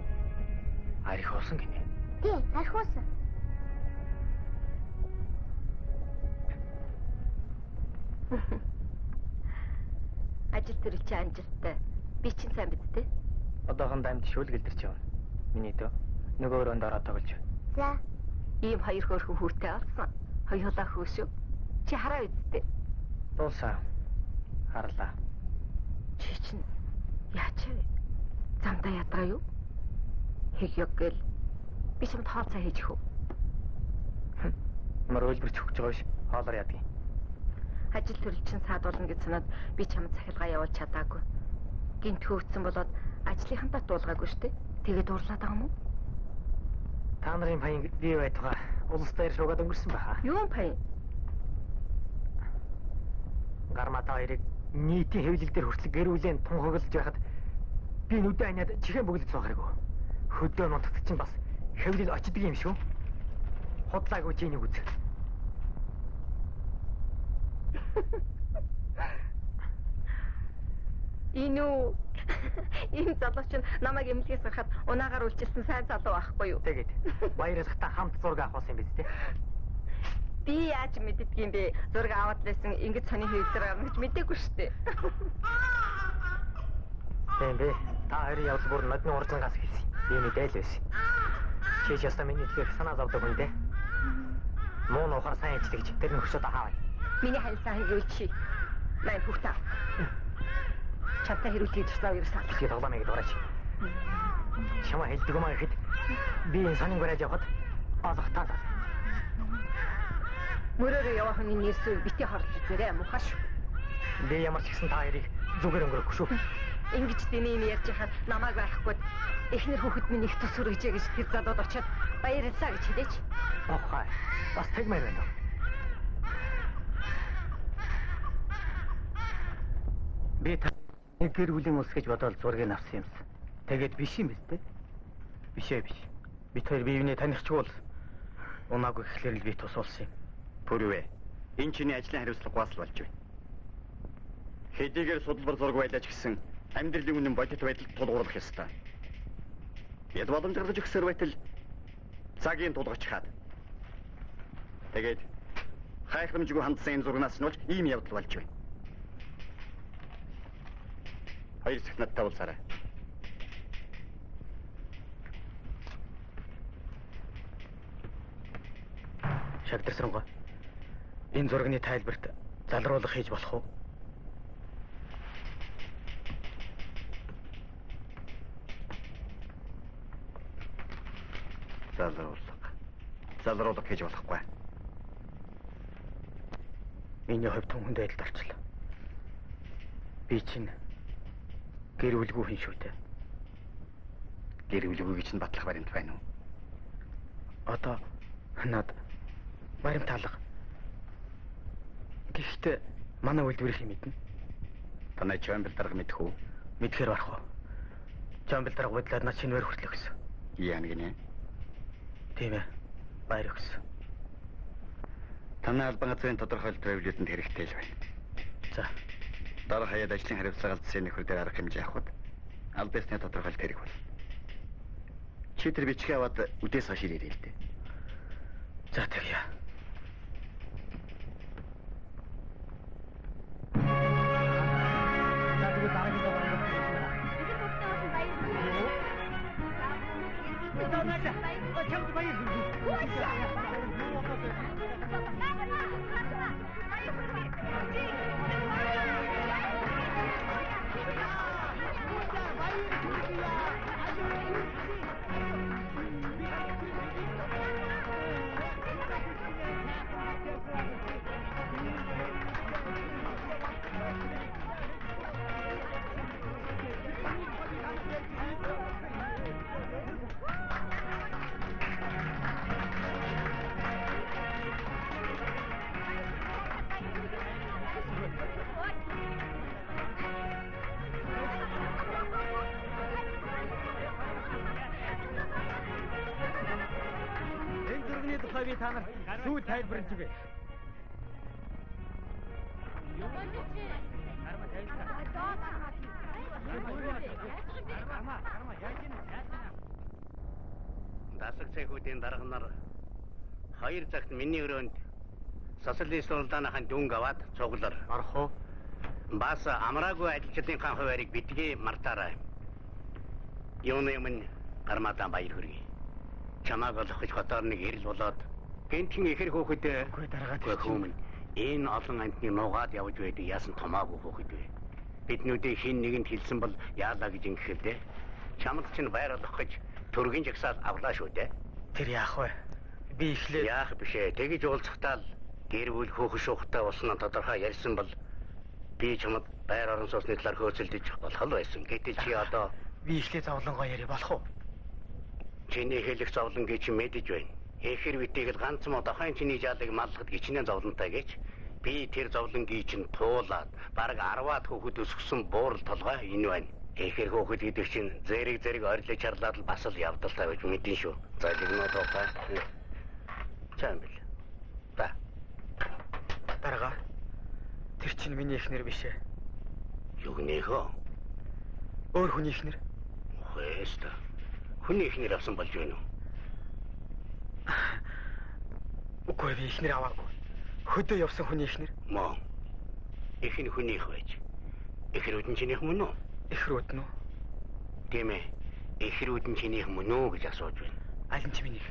Архиулсан гинэ. Тийм, архиулсан. Ажил төрөл чи амжилттай. Би чинь сайн биз дээ. Одоохондоо амт шүүлгэлдэрч явна. Миний дөө. Нөгөө өрөөнд ороод тоглож байна. За. Ийм хоёр хөөрхөн хүүтэй алсан. Хоёулаа хөөшөө. Чи хараа үсттэй. Дуусаа. Харлаа. Чи чинь яач вэ? Замдаа ядраа юу? Хэг ёг гэл. Би чамд хаалцаа хийж хөө. Мөр үйлбэрч өгч байгаа ш. Хоолоор ядгийг. Ажил төрөл чинь саадуулна гэж санаад би чамд цахилгаан явуулж чадаагүй. Гинт хөөцсөн болоод ажлынхантаа дуулгаагүй штэ. Тэгээд уурлаад байгаа юм уу? Та нарын паян бий байтугай улс дээр шуугаад өнгөрсөн байхаа. Юу паян? Гармата хоёрыг нийтийн хэвлэл дээр хүртэл гэрүүлэн тунхаглаж байхад би нүдэ аниад чихэн бүглэж байгаа хэрэг. Хөдөө нутагт чинь бас хэвлэл очдөг юм шүү. Худлаагүй чи нэг үз. Инүү энэ залуу чинь намайг эмнэлгээс гарахад унаагаар үлчилсэн сайн залуу байхгүй юу? Тэгээд баярлахтаа хамт зураг авахсан биз дээ. Би яаж мэддгийм бэ? Зураг аваад байсан ингэж сони хэвлэлээр гарна гэж мэдээгүй шүү дээ. Тийм бэ. Та хоёрын явдал бүр нодны уржангаас хийсэн. Би мэдээл байсан. Чи ч ястаа миний хэлээр санаа зовдөг хүн дээ. Муу нухаар сайн ичдэг ч тэр нөхшөд хаавай. Миний хайлтаа юу чи? Май хүүхдаа. Чамтай хэрүүлж туслаа юу саалах. Тэгээд тоглоомыг дуурайч. Чамаа хэлдэг юм аа гэхэд би энэ сонин гэрэж явахад олох таа. Мөрөөрөө явах хүний нэрсүү бити хорлож үзээрэй мухаш. Би ямар ч гэсэн та хоёрыг зүгээр өнгөрөхгүй шүү. Ингэж диний ярьж хахад намайг байхгүй. Эхнэр хүүхэд минь их тус өргөжээ гэж тэр залууд очиод баярлалаа гэж хэлээч. Охай. Бас тэгмээр байна. Би нэг гэр бүлийн ус гэж бодоод зургийг авсан юмсан. Тэгээд биш юм биз дээ? Биш ээ биш. Бид хоёр бие биенээ танихчгүй бол унаагүй гэхлээр л би тусуулсан юм. Пүрвэ. Энэ чиний ажлын хариуцлага гуасл болж байна. Хэдийгээр судалбар зураг байлаач гэсэн амьдралын үнэн бодит байдалд тулгуурлах ёстой. Яд боломж гаргаж өгсөр байтал цагийн тулгач хаад. Тэгээд хайхрамжгүй хандсан энэ зурнаас нь болж ийм явдал болж байна. Хоёр цагт надтай уулзаарай. Шагдарсангаа. Энэ зургийн тайлбарт залруулах хийж болох уу? Залруулах хийж болохгүй. Миний хувьд түнхэнд байдалд болчихлоо. Би чинь гэр бүлгүй хүн шүү дээ. Гэр бүлгүй гэж нь батлах баримт байна уу? Одоо над баримт алга. Гэхдээ манай үйлдвэрийн мэднэ. Танай чамбил дарга мэдэх үү? Мэдхээр барах уу? Чамбил дарга бодлоод над шинээр хүртлэх гэсэн. Яа нэг нэ? Тийм ээ. Баяр өгсөн. Танай албан газрын тодорхойлолт байвлууланд хэрэгтэй л байна. За. Дараа хаяад ажлын хариуцлагаас засгийн нөхөр дээр арга хэмжээ авахд аль бисны тодорхойлолт хэрэг бол. Чи тэр бичгээ аваад үдээс хойш ирээрэй л дээ. За тэгье. Би та нар сүүл тайлбарлаж өгье. Дасаг цэгүүдийн дарга нар 2 цагт миний өрөөнд социалист улдаанахын дүнг аваад цуглар. Орох уу? Бас амраагүй ажилчдынхаа хуваарийг битгий мартаарай. Юуны өмнө гармадан баяр хүргэе. Чамааг олох гэж хотоор нэг ирэл болоод гэнтхэн ихэр хөөхөд Үгүй дараагаад хүмүүн энэ олон амтны нуугаад явж байдаг яасан томаагүй хөөхөд вэ. Биднүүдийн хин нэгэнд хэлсэн бол яалаа гэж ингэхэд дээ. Чамд чинь байр олох гэж төргийн жагсаал авлаа шүү дээ. Тэр яах вэ? Би ихлээр Яах бишээ. Тэгэж уулзахтаа л гэр бүл хөөх шуухтай болсноо тодорхой ярьсан бол би чамд байр орон сууцны талаар хөөцөлдөж болох л байсан. Гэтэл чи одоо би ихлээр зовлонгоо яри болох уу? чиний хэлэх зовлонгийн чи мэдэж байна. Эхэр битийг л ганц мод ахын чиний жаалыг маллахад гिचнээ зовлонтой гэж би тэр зовлонгийн чинь туулаад бараг 10-аад хүүхэд өсгсөн буурал толгой энэ байна. Эхэр хүүхэд гэдэг чинь зэрэг орилж чарлаад л бас л явдалтай байж мэдэн шүү. За ligноо тоохаа. Чам бил. Та. Дарга. Тэр чинь миний эхнэр биш ээ. Юу нөхөө? Өөр хүний эхнэр. Хөөстө. Хүний эхнэр авсан болж байна уу? Үгүй би эхнэр аваагүй. Хөдөө явсан хүний эхнэр. Мөн. Эхний хүнийх байж. Эхрүүд нь чинийх мөн үү? Эхрүүд нь үү? Тийм ээ. Эхрүүд нь чинийх мөн үү гэж асууж байна. Аль нь ч минийх.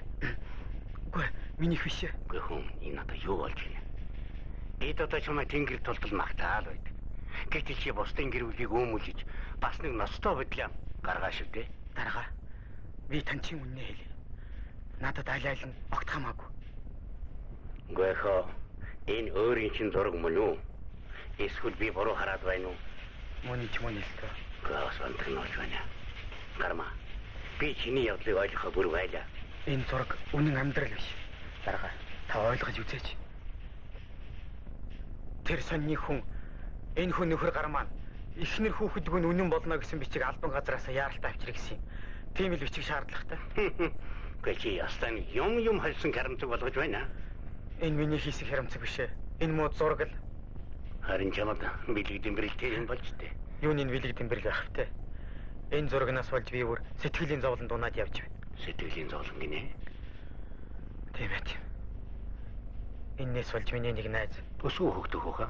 Үгүй минийх биш ээ. Үгүй хүн энэ одоо юу болж байна? Бид одоо чамайг тэнгэр тултал магтаал байдаг. Гэтэл чи бусдын гэр бүлийг өөмүүлж бас нэг ностой бодлоо гаргаа шүү дээ. Дарга. Би тань чинь үннээ хэлье. Надад аль нь огт хамаагүй. Үгүй хоо. Энэ өөрийн чинь зураг мөн үү? Эсвэл би буруу хараад байна уу? Мөн ч мөн л тоо. Гаас онтгнооч байна. Гарма. Би чиний явдлыг ойлгохоо бүр байлаа. Энэ зураг үнэн амьдрал биш. Дарга. Та ойлгож үзээч. Тэр сонины хүн энэ хүн нөхөр гармаа эхнэр хүүхэдг нь үнэн болно гэсэн бичиг албан газраас яаралтай авчрах гэсэн. Тийм л бичиг шаардлагатай. Гэвч ястан юм хэлсэн харамцаг болгож байна. Энэ миний хийсэн харамцаг биш ээ. Энэ мод зураг л. Харин чамд бэлэг дэмбэрэлтэй юм болж тээ. Юуны бэлэг дэмбэрэг ах вэ? Энэ зурагнаас болж би бүр сэтгэлийн зовлонд унаад явж байна. Сэтгэлийн зовлон гинэ. Тийм ээ. Энээс болж миний нэг найз Өсгөө хөгтөх хөө.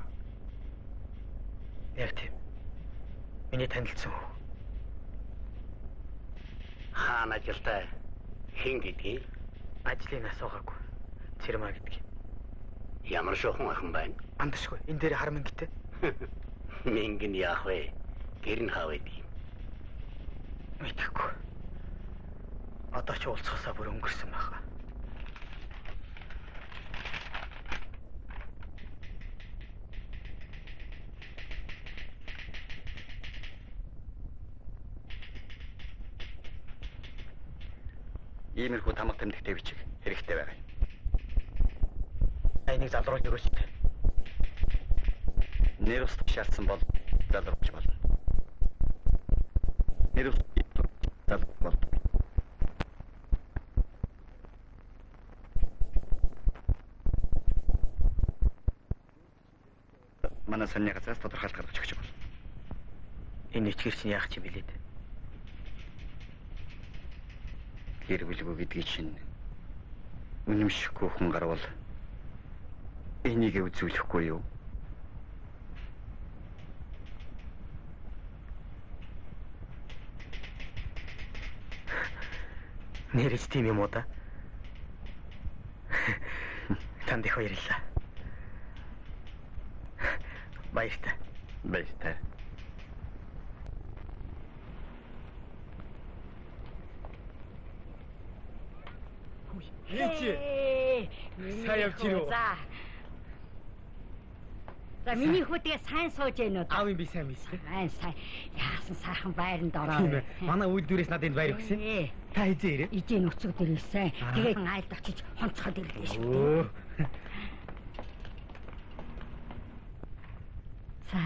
яг тийм. Миний танилцсан хөө. Хаана ажилтай хин гэдгийг Ажлын асуугаагүй. Цэрмаа гэдгийг. ямар шохон охин байна. Андашгүй. Энэ дээр хар мингтэй. Мингэн яах вэ? Гэр нь хаа байдгийг. Мэдхгүй. Одоо ч уулзахасаа бүр өнгөрсөн байгаа. Иймэрхүү тамга тэмдэгтэй бичиг хэрэгтэй байгаа юм. Айныг залруулж өгөөч. Нэр ус шаардсан бол залруулж болно. Нэр ус залруулж болно. манай сонины газраас тодорхойлт гаргаж өгч байна. Энэ ичгэр чинь яах юм бэлээ? Гэр бүлгүй гэдгийг чинь үнэмшихгүй хүн гарвал энийг үзүүлэхгүй юу? Нэрэж тийм юм уу да? Танд их баярлалаа. Баяртай. Баяртай. Сайн явж ирв. За миний хүүгээ сайн сууж гэнэ үү? Аав юм би сайн мэдсэн. Сайн. Яасан сайхан байранд ороо. Манай үйлдвэрээс надад байр өгсөн. Та хизээ ирээ. Ижээ нөхцөг дээрээсээ. Тэгээд айлд очиж хонцоход ирлээ шүү. За.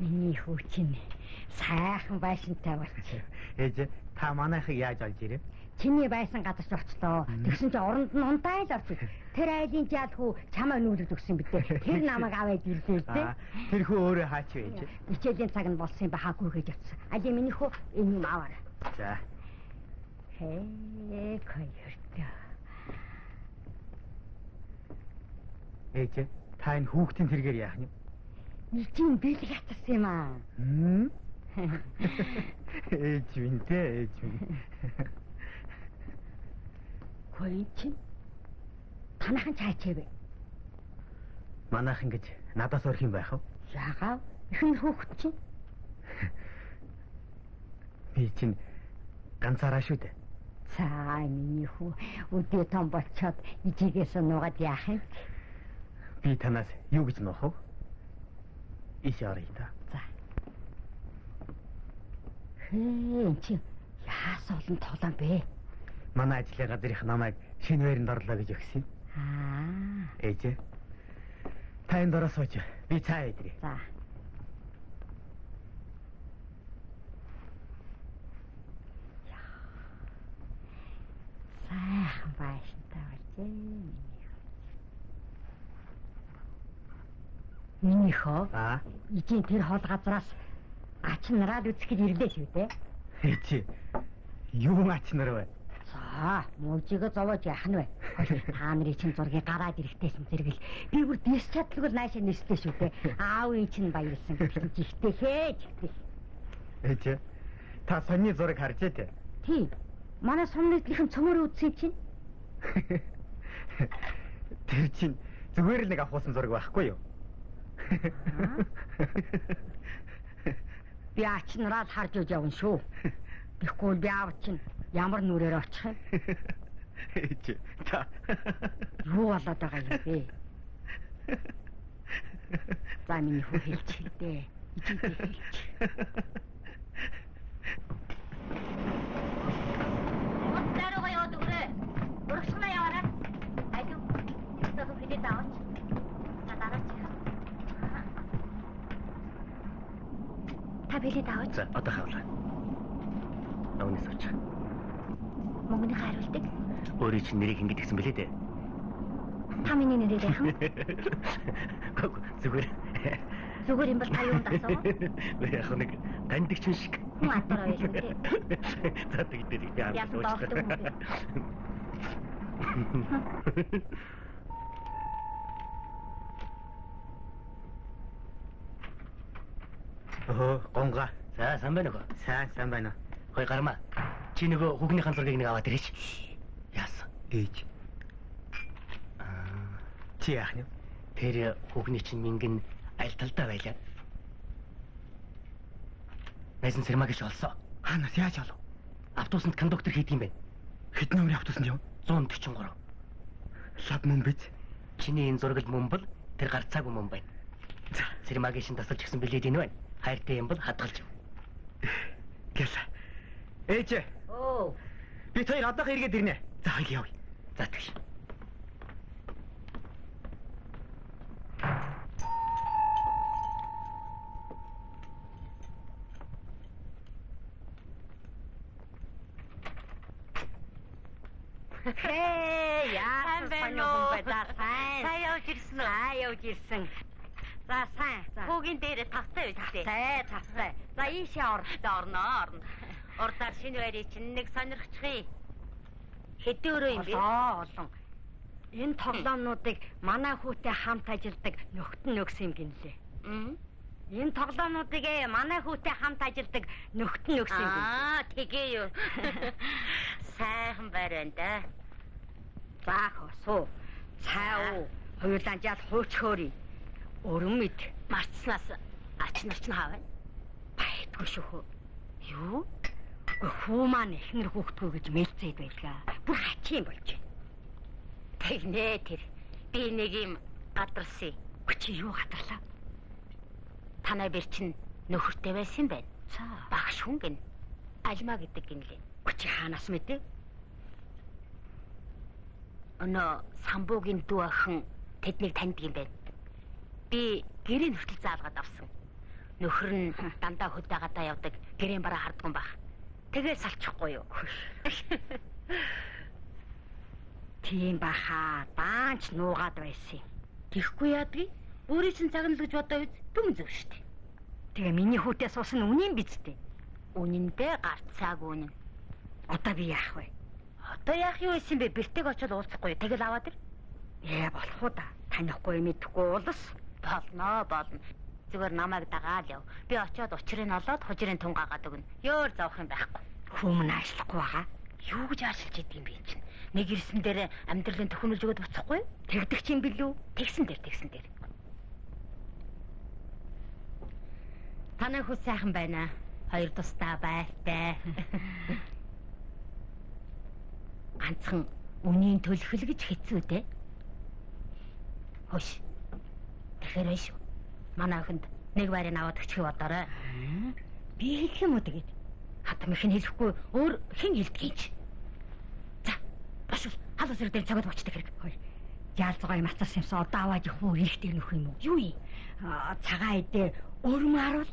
Миний хүү чинь сайхан байшинтай болчих. Ээж та манайхыг яаж олж ирээ? Чиний байсан газар ч очлоо. Тэгсэн чинь оронд нь унтайл орчих. Тэр айлын жаал хүү чамаа нүүлж өгсөн битээ. Тэр намайг аваад ирлээ дээ. Тэр хүү өөрөө хаач вэ ээж? Хичээлийн цаг нь болсон юм бахаа гүйгэж явсан. Али миний хүү энэ юм аваарай. За. Койртой. Ээж та энэ хүүхдийн тэргээр яах юм? Ичийн бэлэг хатсан юм аа. Ээж минь. Койчин. Танахан цаачээвэ. Манайх ингэж надаас өрх юм байх уу? Яагаад? Ихэнх хүүхд чинь. Би чинь ганцаараа шүү дээ. За миний хүү өдөө том болчиход ижигээс нуугаад яах юм? Би танаас юу гэж нөх вэ? Иш орё та. За. Чи яас олон тоглоом бэ? Манай ажлын газрынх намайг шинэ байранд орлоо гэж өгсөн. Ээж. Та энд ороо сууж. Би цаа идрээ. За. Сайхан байшинтай болжээ. Минийхөө ижийн тэр хол газраас ач нараад үзэхэд ирлээ шүү дээ. Ээж. Юу ач нар вэ? За, мужигээ зовоож яах нь вэ? Та нарын чинь зургийг гараад ирэхтэйсэн зэрэгэл би бүр дэс чадлаггүй наашаа нэрслээ шүү дээ. Аавын чинь баярлсан гэсэн жигтэй хээж. Ээж. Та сонины зураг харж ээ. Тийм. Манай сумныдлийнхэн цөмөр үзсэн чинь. Тэр чинь зүгээр л нэг авахсан зураг байхгүй юу? Би ач нараад харж үж явна шүү. Тэгэхгүй би аав чинь ямар нүрээр очих юм? Ээж та юу болоод байгаа юм бэ? За миний хүү хэлчихээ. Ичээдээ хэлчих. Отдаараа яваад өгрээ. Урагшнаа яваарай. Айду. Тэгтээ хэлээд аваач. Та дараач. Та билет аваач. За, одоо хавлаа. Авнаас авч. Мөнгөний хариултыг. Өөрөө чинь нэрийг ингэж гисэн бэлээ дээ. Та миний нэрээ яах юм? Зүгээр. Зүгээр юм бол та юунд асуу? Яг нэг таньдаг ч шиг. Хүн атараа байлгүй дээ. За тэгдэр их яа. Яасан доохтой юм бэ? Гонга. За, сайн байна уу? Сайн байна. Хой гарма. Чи нөгөө хүүхнийхэн зургийг нэг аваад ирээч. Яасан? Ээж. Чи яах юм? Тэр хүүхний чинь мингэн аль талдаа байлаа. Найзан сэрмагш олсоо. Хаанаас яаж олов? Автобусанд кондуктор хийдэг юм байна. Хэдэн номерын автобусанд яв? 143. Лав мөн биз? Чиний энэ зураг мөн бол тэр гарцаагүй мөн байна. За, сэрмагшин тасалж гисэн билээд энэ байна. Хайртай юм бол хадгалж. Гэл. Ээж. Оо. Би хоёр одоохоо эргээд ирнэ. За хоёул явъя. За тэгш. Яасан байна уу? За сайн. Сайн явж ирсэн үү? Сайн явж ирсэн. За сайн. Хүүгийн дээр тавтай үстэй. Тавтай. За ийшээ орно. Урдаар шинэ байрыг чинь нэг сонирхчихъя. Хэдэн өрөө юм бэ? Олон. Энэ тоглоомнуудыг манай хүүтэй хамт ажилладаг нөхд өгсөн юм гинлээ. Энэ тоглоомнуудыг манай хүүтэй хамт ажилладаг нөхд өгсөн юм. Тэгээ юу. Сайхан байр байна да. За хосоо. Цаа уу. Хоёулаа жаал хуучхөөрий. Өрөн мэд. Марцснаас ач нар ч хаавна. Байдгүй шүү. Юу? Хүү маань эхнэр хүүхдгөө гэж мэлцээд байлгаа. Бүр хачийн болж байна. Тэгнэ тэр. Би нэг юм гадарсан. Чи юу гадарлаа? Танай бэр чинь нөхөртэй байсан байна. За, багш хүн гин. Альма гэдэг гинлээ. Чи хаанаас мэдээ? Өнөө самбуугийн дүү охин тэднийг таньдаг юм байна. Би гэрээ нүртэл заалгаад авсан. Нөхөр нь дандаа хөдөөгаадаа явдаг. Гэрээн бараа хардган баг. Тэгээ салчихгүй юу? Тийм баха. Даанч нуугаад байсан юм. Тэхгүй яадгийг? Өөрийн чинь цагнал гэж бодоо үз. Дүн зөв штэ. Тэгээ миний хүүтэй суусан үнийн биз дээ. Үнэндээ гарцааг үнэн. Одоо би яах вэ? Одоо яах юу исэн бэ? Бэртэг очоод уулзахгүй. Тэгэл аваад ир. Болох уу да. Танихгүй мэдэхгүй уулс. Болно. Зүгээр намайг дагаал яв. Би очоод учрыг нь олоод хужирын тунгаагаад өгнө. Ёор зовх юм байхгүй. Хүмүн ажиллахгүй байгаа. Юу гэж аашилж идэв юм бэ чинь? Нэг ирсэн дээр амьдралын төхөөнөлж өгöd буцахгүй? Тэгдэг чинь билүү? Тэгсэн дээр. Танай хүү сайхан байна. Хоёр тусдаа байртай. Ганцхан үнийн төлөхөл гэж хэцүү дээ. Хөөш. Тэгэхээр шүү. Манай охинд нэг байрыг аваад өгчих бодоорой. Би хэлэх юм уу тэгээд? Хатам их нь хэлэхгүй өөр хэн хэлдэг ч. За, башуул халуус дээр цагаад очдог хэрэг. Яалцгой мацаас юмсан одоо аваад их үү ихтэй нөх юм уу? Юу юм? Цагаан идэ өрмө харуул.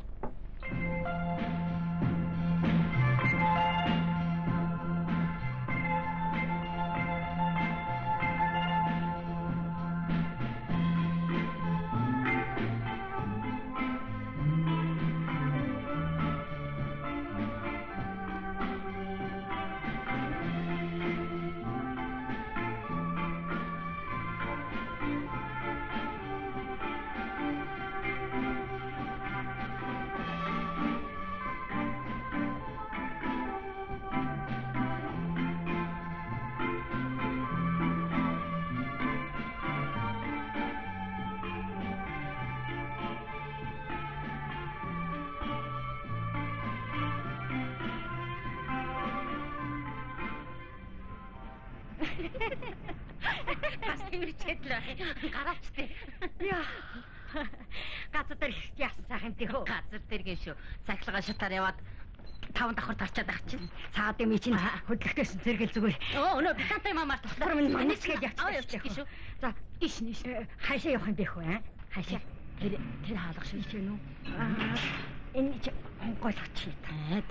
Гараачтай. Яа. Газар дээр яасан сайхан тийхүү. Газар дээр гин шүү. Цахилгаан шатаар яваад 5 давхар тарчаад ах чинь. Цаад юм чинь хөдлөхтэйсэн зэрэгэл зүгээр. Өнөө би тантай мамаар туслаар манисгээд явчих шүү. За, иш. Хаашаа явах юм бэ хөө? Хаашаа? Тэр хаалга шүү ч гэнэ үү? Энэ ч онгойлгоч таад.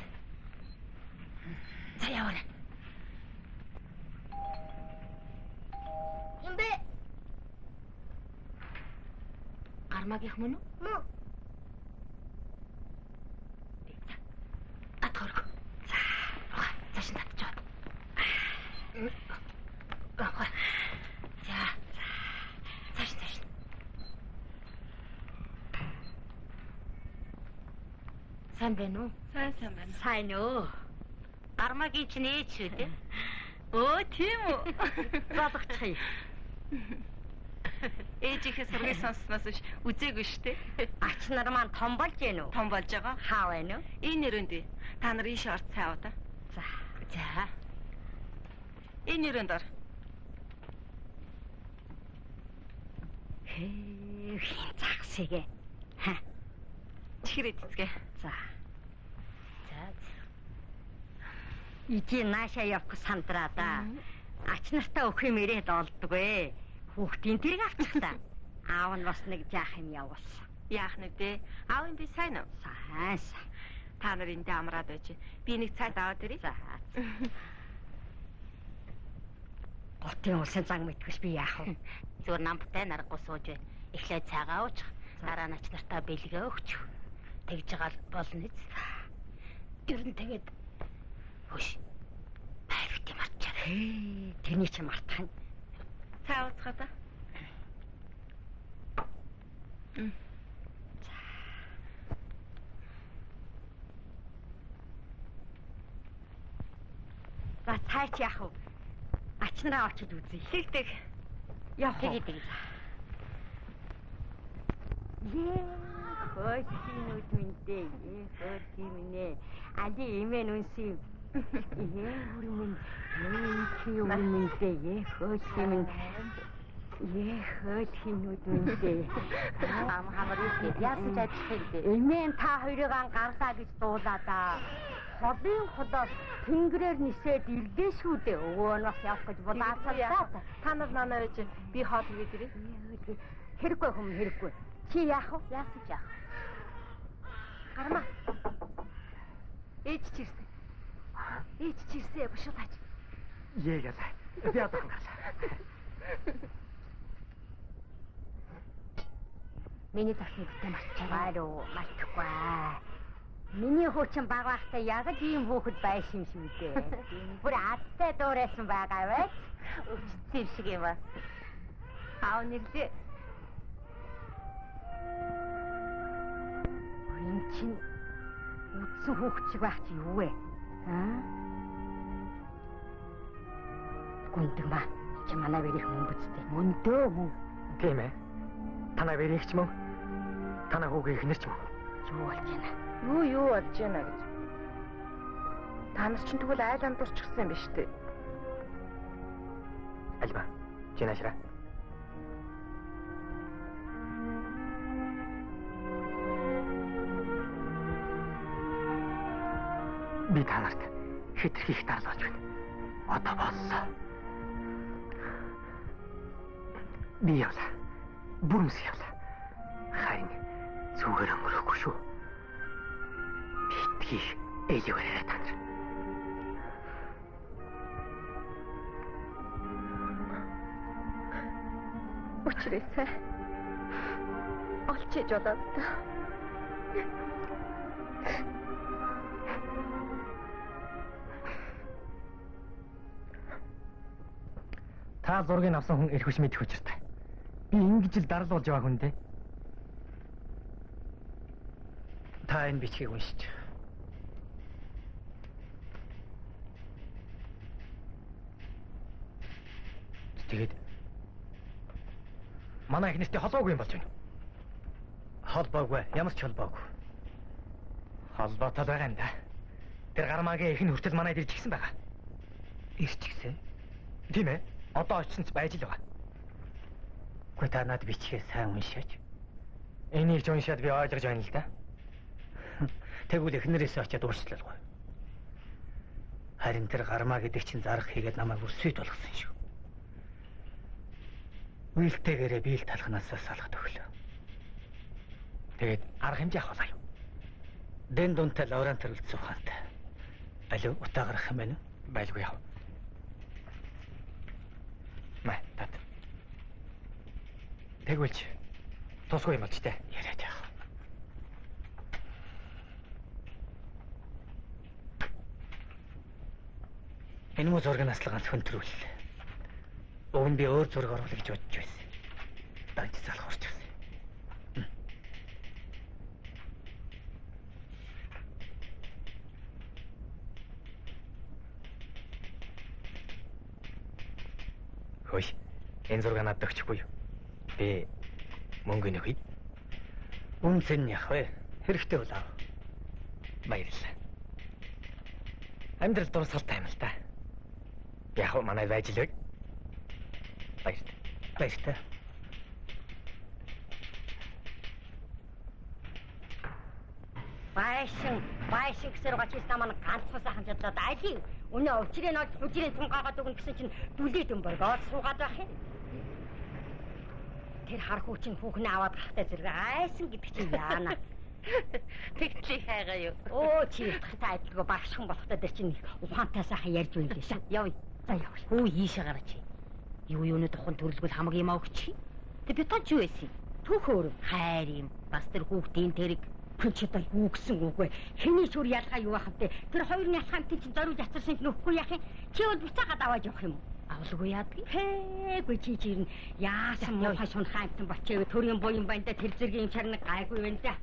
За яваарай. Юм бэ? Гармагийнх мөн үү? Мөн. Атгорг. Цааш нь татчиход. За. Цааш. Сайн байна уу? Сайн байна. Сайн уу? Гармагийн чинь ээж шүү дээ. Өө тийм үү? Залгахчих. Ээжийнхээ сургыг сонсноос биш үзээгүй штэ. Ач нар маань том болж гэнэ үү? Том болж байгаа. Хаа байна уу? Энэ нэрэнд бий. Та нар ийш орц цай аваа. За. Энэ нэрэнд ор. Хин загсэгэ. Чихрээ цэцгээ. За. Ичи нааша явах сандраа да. Ач нартай өгөх юм ирээд олдгүй. Хүүхдийн тэрэг авчих та. Аав нь бас нэг жаах юм явуулсан. Яах нь вэ? Аав юм би сайн уу? Сайн. Та нар энд амраад байж. Би нэг цайд аваад ирье. За. Готын улсын зан мэдгэж би яах вэ? Зүгээр намтай наргагүй сууж бай. Эхлээд цагаа уучих. Дараа нь ач нартаа бэлгээ өгчих. Тэгж байгаа болно биз. Ер нь тэгээд хөш. Байвти марчаа. Тэрний чи мартах нь. Цаа ууцгаа да. За цаач яах вэ? Ач нараа очиж үзье. Тэгдэг. Явах. Тэгээд. Хөөсийнүүд миндээ. Хөөсийнэ. Али имэн үнсим. Хүрмэн. Миндээ. Хөөсийн. Хөөсийнүүд миндээ. Хамаар юу яасан ч ажиллах юм. Имэн та хоёрыг гарлаа гэж дуулаа да. Холын холоос тэнгэрээр нисээд ирдээшгүй дээ. Өвөө нь бас явах гэж булаацалаа. Та нар манай байж би хоол хийгээд ирээ. Хэрэггүй хүм хэрэггүй. Чи яах вэ? Яасан ч яах. Гарма. Ээж чирсэн. Ээж чирсэн бушуулаач. Яагаад? Би одоо хангала. Миний тасны бүтэн марчаагаа мартахгүй. Миний хуучин баг багтай яг л ийм хөөхд байшин шүү дээ. Бүр адтай дуурайсан байгаа байж. Өчтсөн шиг юм ба. Аав нэрлээ. Энэ чинь үдсэн хөөхд шиг байх чи юу вэ? Гүндэг ба. Чи манай бэрих мөн бүцтэй. Мөндөө мөн. Тийм ээ. Танай бэрихч мөн. Танай хүүгийн эхнэрч мөн. Юу болж байна? Юу болж байна гэж. Та нар чинь тэгвэл айл андуурчихсан юм биш үү? Альба. Чинашра. Би танарт хитрхи их таалуулж байна. Одоо боллоо. Би явлаа. Бүрмс явлаа. Харин зүгээр өнгөрөхгүй шүү. Битгий ээлгээрээ танар. Учирээсээ олчиж болоод Та зургийг авсан хүн эрх хүч мэдэх учиртай. Би ингэж л дарал болж байгаа хүн дээ. Та энэ бичгийг уншиж. Тэгээд манай их нэртэй холбоогүй юм болж байна. Холбоогүй, ямар ч холбоогүй. Холбоотой байгаа юм да. Тэр гармаагийн их нь хүртэл манайд ирж гисэн байгаа. Ирж гисэн? Тийм ээ. Одоо очсон ч байж л байгаа. Гэхдээ та надад бичгээ сайн уншаач. Энийг ч уншаад би ойлгож байна л да. Тэгвэл эхнэрээсээ очиад уучлалгүй. Харин тэр гармаа гэдэг чинь зарах хийгээд намайг өрсөйд болгосон шүү. Үйлтэйгээрээ биел талхнаасаа салгад өглөө. Тэгээд арга хэмжээ авах болоо. Дэн дунтай лаврант төрөлдсөн ухаантай. Алив утаа гарах юм байна уу? Байлгүй яав. Мэ, тат. Тэгвэл тусгүй юм болч тээ. Яриад яах. Энэ муу зураг наслгаан хөндрүүлээ. Уг нь би өөр зураг оруулах гэж бодож байсан. Дайд залах орч ирсэн. Хөөе. Энэ зураг надад өгчихгүй юу? Би мөнгө нөхөй. Үнэн яах вэ? Хэрэгтэй бол аа. Баярлалаа. Амьдрал дурсгалтай юм л да. Яг уу манай байж л вэ? Баяртай. Байшин гэсээр гачиж намаа ганцхан сайхан чадлаад алийг өнөө учрыг нолж бүжрийн тунгаагаад өгнө гэсэн чинь дүлээд юм боргоод суугаад байх юм. Тэр хар хүүчин хүүхнээ аваад гахтай зэрэг айсан гэдэг чинь яана. Тэгтлээ хайгаа юу. Оо чи та айдгүй багшхан болохтой дээр чинь ухаантай сайхан ярьж байна лээ шээ. Явъя. За явъя. Хүү ийшээ гараач. Юу юуны тухайн төрөлгөл хамаг юм аа өгч. Тэг би тод юу байсан? Түүхөөр Хайр юм. Бас тэр хүүхдийн тэрэг чи одоо юу гэсэн үг вэ? Хэний чүр ялгаа юу байх вэ? Тэр хоёрын ялгаанд чи зориулж ацарсан нөхгүй яах юм? Чи бол буцаагаад аваад явах юм уу? авалгүй яадаг. Хээгүй чи чинь яасан муухай шун хаантан бочоо төрийн буян банда тэр зэргийн чарна гайгүй байна да.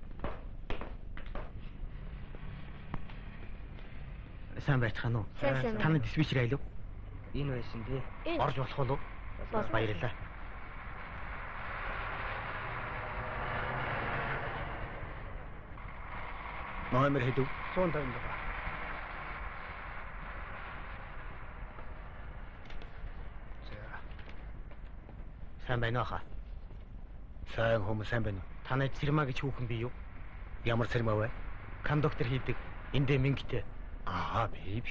Сайн байцгаана уу? Таны диспетчер айлуу? Энэ байсан тий. Орж болох уу? Баярлалаа. Номер хэдүү? 150 байна. Сайн байна уу хаа? Сайн хүмүүс сайн байна уу? Танай Цэрмаа гэж хүүхэн бий юу? Ямар Цэрмаа вэ? Кондуктор хийдэг. Эндээ мингтэй. Аа би.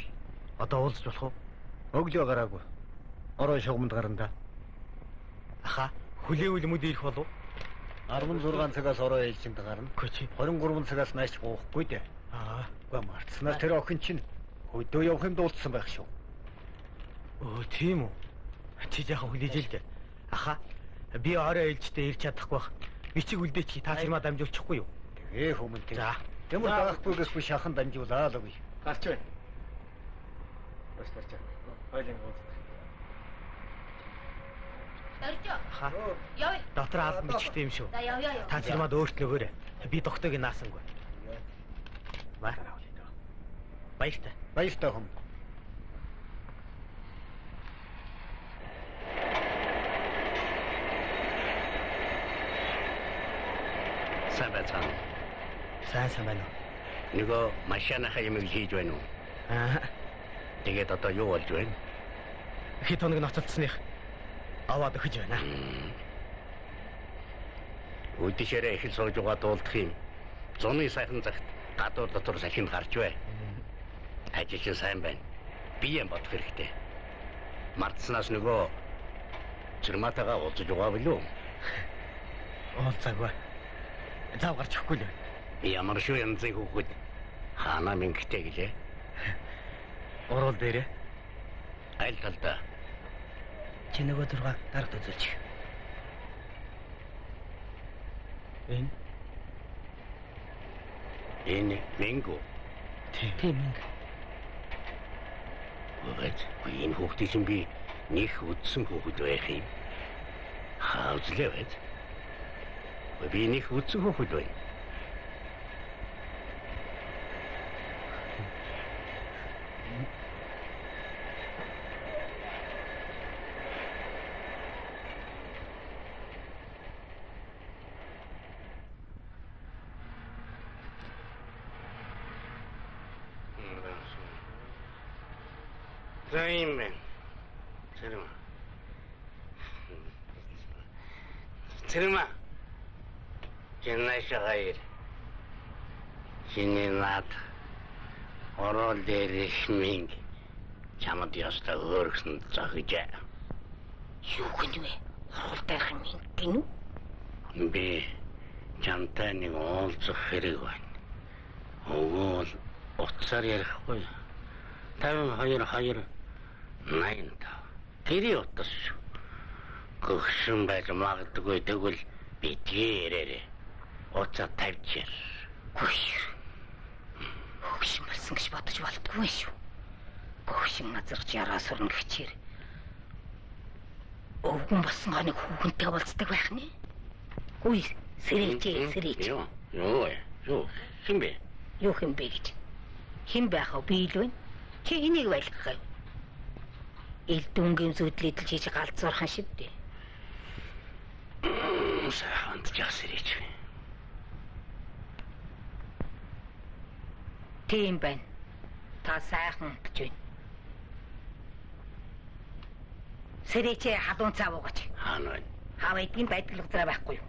Одоо уулзч болох уу? Өглөө гараагүй. Орой шугамд гарна да. Аха, хүлээвэл мөд ирэх болов? 16 цагаас орой ээлжинд гарна. Көчи 23 цагаас нааш гоохгүй дээ. Аа, үгүй мартснаар тэр охин чинь өдөө явах юм дуулсан байх шүү. Өө тийм үү? Чи яхаа хүлээж л дээ. Аха, би орой ээлжтэй ирч чадахгүй бах. Бичиг үлдээч та Цэрмаа дамжуулчихгүй юу? Тэгээ хүмүүнтэй. За. Тэмүр даахгүйгээс би шахан дамжуулаа л үгүй. Гарч байна. Бас гарч байна. Хойлын ууз. Оржоо. Ха. Яа. Доктор албан бичгтэй юм шүү. За яа. Та Цэрмаад өөртнөөгөөрэй. Би дохтойг наасангүй. Баяртай. Баяртай хүм. Сайн байна. Сайн байна. Нөгөө машинахаа юм хийж байна уу? Аа. Тэгээд одоо юу болж байна? Хэд хоног ноцолцсных аваад өгч байна. Үдшээрээ их сууж угаад уулдах юм. Зуны сайхан цагт гадуур дотор сахинд гарч бай. Ажил сайн байна. Биеэн бодох хэрэгтэй. Мартснаас нөгөө Цэрмаатайгаа уулзаж байгаа билүү? Уулзаагүй. Зав гарч өгөхгүй л. Ямар шүү янзын хүүхэд хаана мингтэй гэлээ. Орол дээрээ. Айл талдаа. Чи нөгөө зурга дарагт үзүүлчих. Энэ минго. Тийм минго. Өөд энэ хүүхдийн чинь би нэг үдсэн хүүхэд байх юм. Хаалцлаа байд. Би нэг үдсэн хүүхэд байна. Займен. Цэрмаа. Чинашагаир. Чининат. Орол дээр минь чамд яста өөргсөн загж. Юу гэнэ? Оролдох юм гинүү? Би чамтай нэг уулзах хэрэг байна. Өгөөл уцаар ярихгүй. 52 90 тэрий утас шүү. Гөгшин байж магадгүй тэгвэл битгий ярээрээ. Уцаа тавьчих. Гөгшин болсон гэж бодож болтгүй шүү. Гөгшин газарч яраа сурна гэчээр. Өвгөн болсон гоныг хүүхэнтэй уулздаг байх нэ. Үгүй сэрэж. Юу. Хин бэ гэж. Хин байх вэ би л вэ? Чи энийг байлгах юм. Элдүнгийн зүудлээд л хийж галзуурхан шиг дээ. Сайханд жасэрэж. Тийм байна. Та сайхан гэж байна. Сэрээчээ хадуун цав уугач. Хаана байна? Хав эдгийн байдал газар байхгүй юу?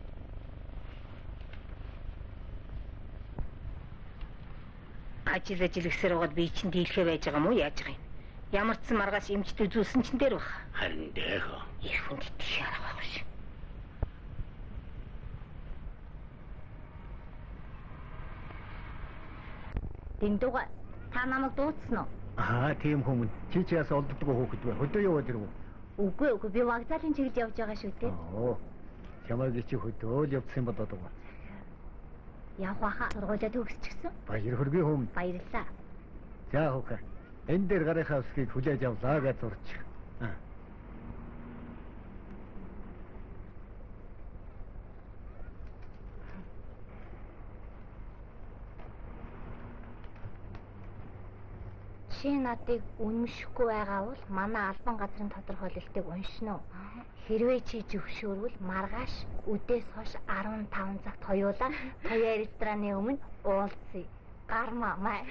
Ажил ихсэр угаад би чинь дийлхэ байж байгаа мó яаж байгаа юм? Ямар ч маргаас эмчт үзүүлсэн чинь дээр бах. Харин дээ хөө. Их хүнд итгэх арга байхгүй шүү. Дэндуга та намайг дуудсан уу? Аа тийм хүмүүс. Чи ч яас олддоггүй хүүхэд бай. Хөдөө яваад ирв үү? Үгүй үгүй би вокзалын чиглэл явж байгаа шүү дээ. Чамайг чи хөдөө явсан бодоод байгаа. Явах хаа сургуулиуд төгсчихсэн. Баяр хүргэе хүм. Баярлалаа. За хөөе. Энэ дээр гарынхаа үсгийг хүлээж авлаа гэж зурчих. Чи надыг үнэмшихгүй байгаа бол манай албан газрын тодорхойлолтыг уншина уу? Хэрвээ чи зөвшөөрвөл маргааш өдөөс хойш 15 цагт хоёулаа Тоя рестораны өмнө уулзъя. Гармаа маа.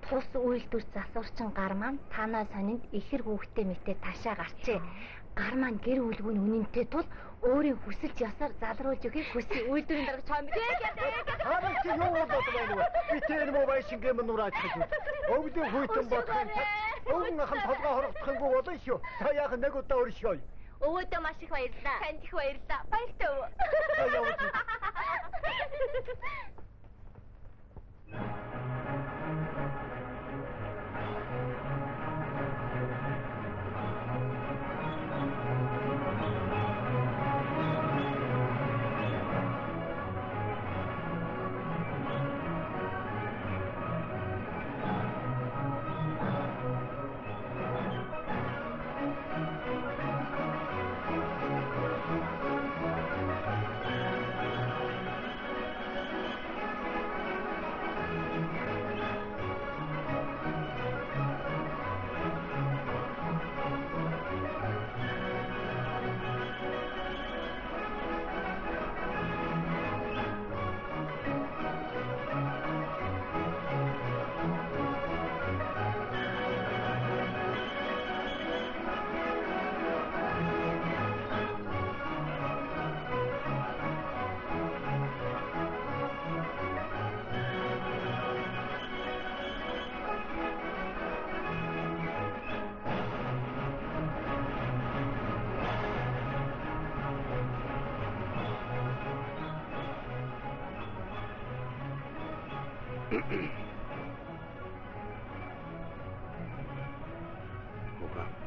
Тус үйлдвэр засварчин гар маань танаа сонинд ихэр хүүхдээ мэтээ ташаа гарчээ. Гар маань гэр бүлгүүн үнэнтэй тул өөрийн хүсэлж ясаар залруулж өгөхийг хүсье. Үйлдвэрийн дарга чам. Харин чи юу бодож байна вэ? Би тэр муу байшин гэм нураач гэж. Өвлийн хүйтэн бодох юм. Өвн ахын толгой хорогдохынгүй болно шүү. Та яг нэг удаа өршөөе. Өвөөдөө маш их баярлалаа. Танд их баярлалаа. Баяртай өвөө.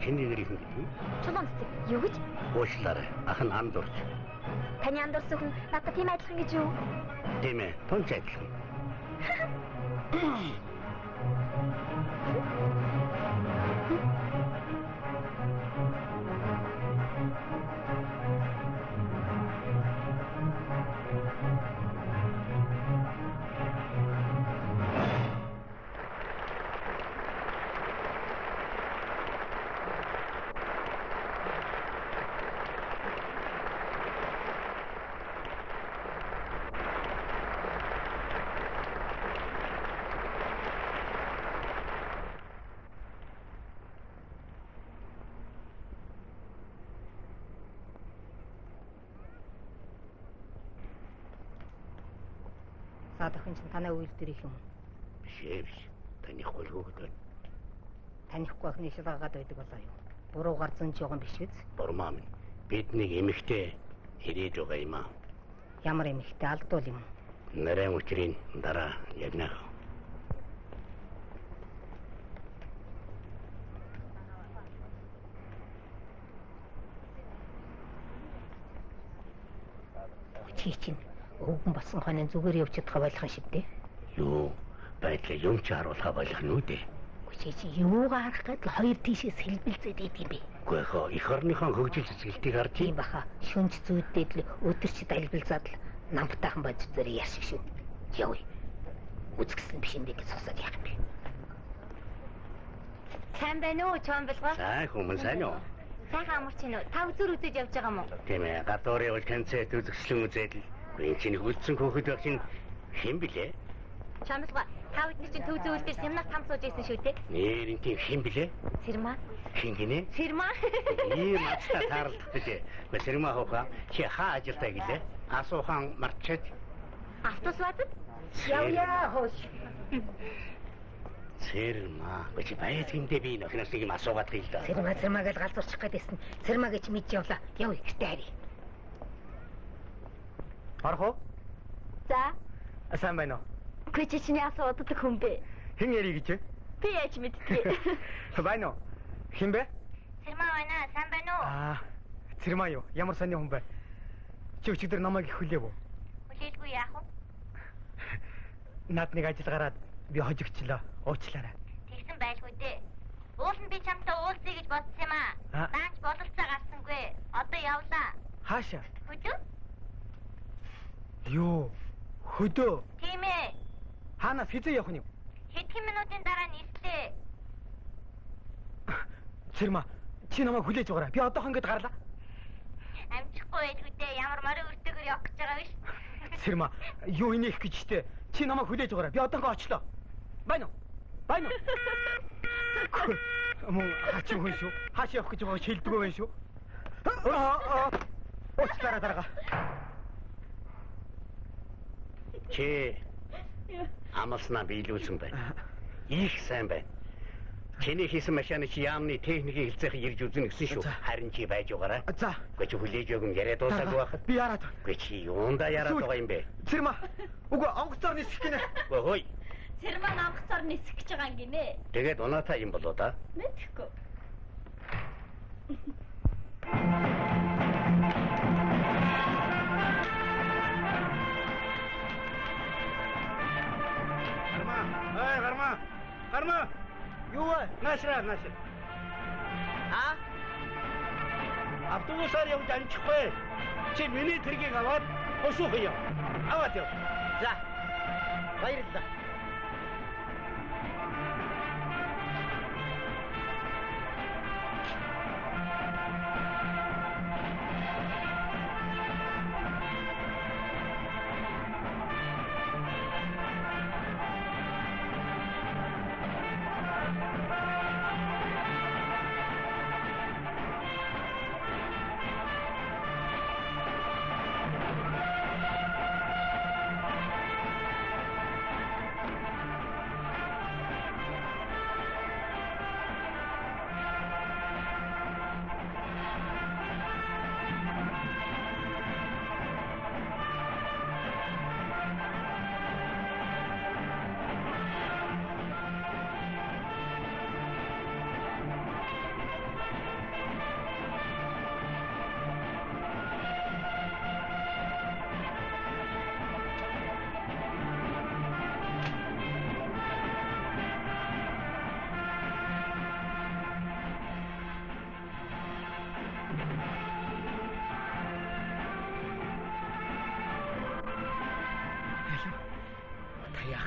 Чиний нэр их гэдэг юм? Чулуунцэг. Юу гэж? Уучлаарай. Ах нь анд урч. Таны анд урс хүн надад тийм адилхан гэж юу? Тийм ээ. Тунч адилхан. Саадахын чинь танай үйлдвэрийнх юм. Биш. Танихгүй л хөөхд байна. Танихгүй ахны шалгаагаад байдаг болоо юу? Буруугаар зөнж байгаа юм биш үү? Бурмаа минь. Бидний эмэгтэй ирээд байгаа юм аа. Ямар эмэгтэй алдвал юм? Нарийн учрын дараа ягнах. Чи чинь өвгөн болсон хоног зүгээр явж чадах байх юм шиг дээ. Юу? Байдлаа юм ч харуулхаа болох нь үү дээ. Чи юугаар харах гээд хоёр тийшээс хэлбэлзээд идэв юм бэ? Үгүй ээ, их орныхон хөгжил цэцгэлтийг харж тийм баха. Шүнж зүйдээд л өдөр чи далбилзаад л намтайхан бод зэрэг яаршиг шүү. Явъя. Үзгэсэн биш юм бэ гэж сосоод яах юм бэ? Сайн байна уу, Чомбилгоо? За, хүмүүс сайн уу? Сайхан амарч байна уу? Та үзүр үзэж явж байгаа юм уу? Тийм ээ, гадуур явж концерт үзэсгэлэн үзээд л энэ чинь хөлдсөн хөөхд байх чинь хэн блэ? Чамлгаа, та бидний чинь төв зөвлөлтөөр семинар там сууж байсан шүү дээ. Нэр энэ тийм хэн блэ? Сэрма. Хэн гинэ? Сэрма. Ийм атта таарлах гэж. Сэрма хооха. Чи хаа ажилтаа гэлээ? Асуухан марчаад. Автобус бадад? Явъя хөөш. Сэрма. Чи байд гиндэ би нөхнөөс нэг юм асуугаад хэл да. Сэрма гэж галзуурчих гэдээсэн. Сэрма гэж мэдж явлаа. Явъя гэртээ харъя. Орох уу? За. Сайн байна уу? Үгүй чи чиний асуудаг хүн бэ? Хэн ярих гэж? Би яаж мэдтгий? Байна уу? Хэн бэ? Цэрмаа байна. Сайн байна уу? Цэрмаа юу? Ямар сони хүн бэ? Чи өчигдөр намайг их хүлээв үү? Хүлээлгүй яах вэ? Наад нэг ажил гараад би хожигчлоо. Уучлаарай. Тэгсэн байлгүй дээ. Уул нь би чамтай уулзъя гэж бодсон юм аа. Наач бололцоо гарсангүй. Одоо явлаа. Хаашаа? Хөдөө? Юу? Хөдөө? Тийм ээ. Хаанаас хизээ явах нь юм? Хэдхэн минутын дараа нэртээ. Цэрмаа, чи намайг хүлээж байгаарай. Би одоохон ингэж гарлаа. Амжихгүй байлгүй дээ. Ямар морин өртөгөр явах гэж байгаа биш. Цэрмаа, юу инех гэж штэ. Чи намайг хүлээж байгаарай. Би одоохон очлоо. Байна уу? Байна уу? Мөн хаач хүн шүү. Хааш явах гэж байгааг шилдэггүй байх шүү. Уучлаарай дарга. Чи амлснаа биелүүлсэн байна. Их сайн байна. Чиний хийсэн машины чи яамны техникийг хэлцээх ирж үзэн гэсэн шүү. Харин чи байж байгаарай. За. Гэхдээ чи хүлээж өгөн яриад дуусаагүй байхад. Би яраад. Гэхдээ чи юунда яриад байгаа юм бэ? Цэрмаа. Үгүй онгоцоор нисэх гинэ. Хөөе. Цэрмаа онгоцоор нисэх гэж байгаа юм гинэ. Тэгээд унаатай юм болоо да. Мэдхгүй. Гарма. Юу вэ? Наашраа. Автобусаар явж амжихгүй. Чи миний тэргийг аваад босоо хаяа. Аваад яв. За. Баярлалаа.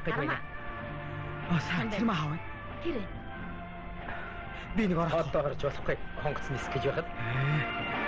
Гэж байна. Сайн цэрмаа хав. Тэр. Би нэг орох. Одоо гарч болохгүй. Хонгоц нисэх гэж байхад.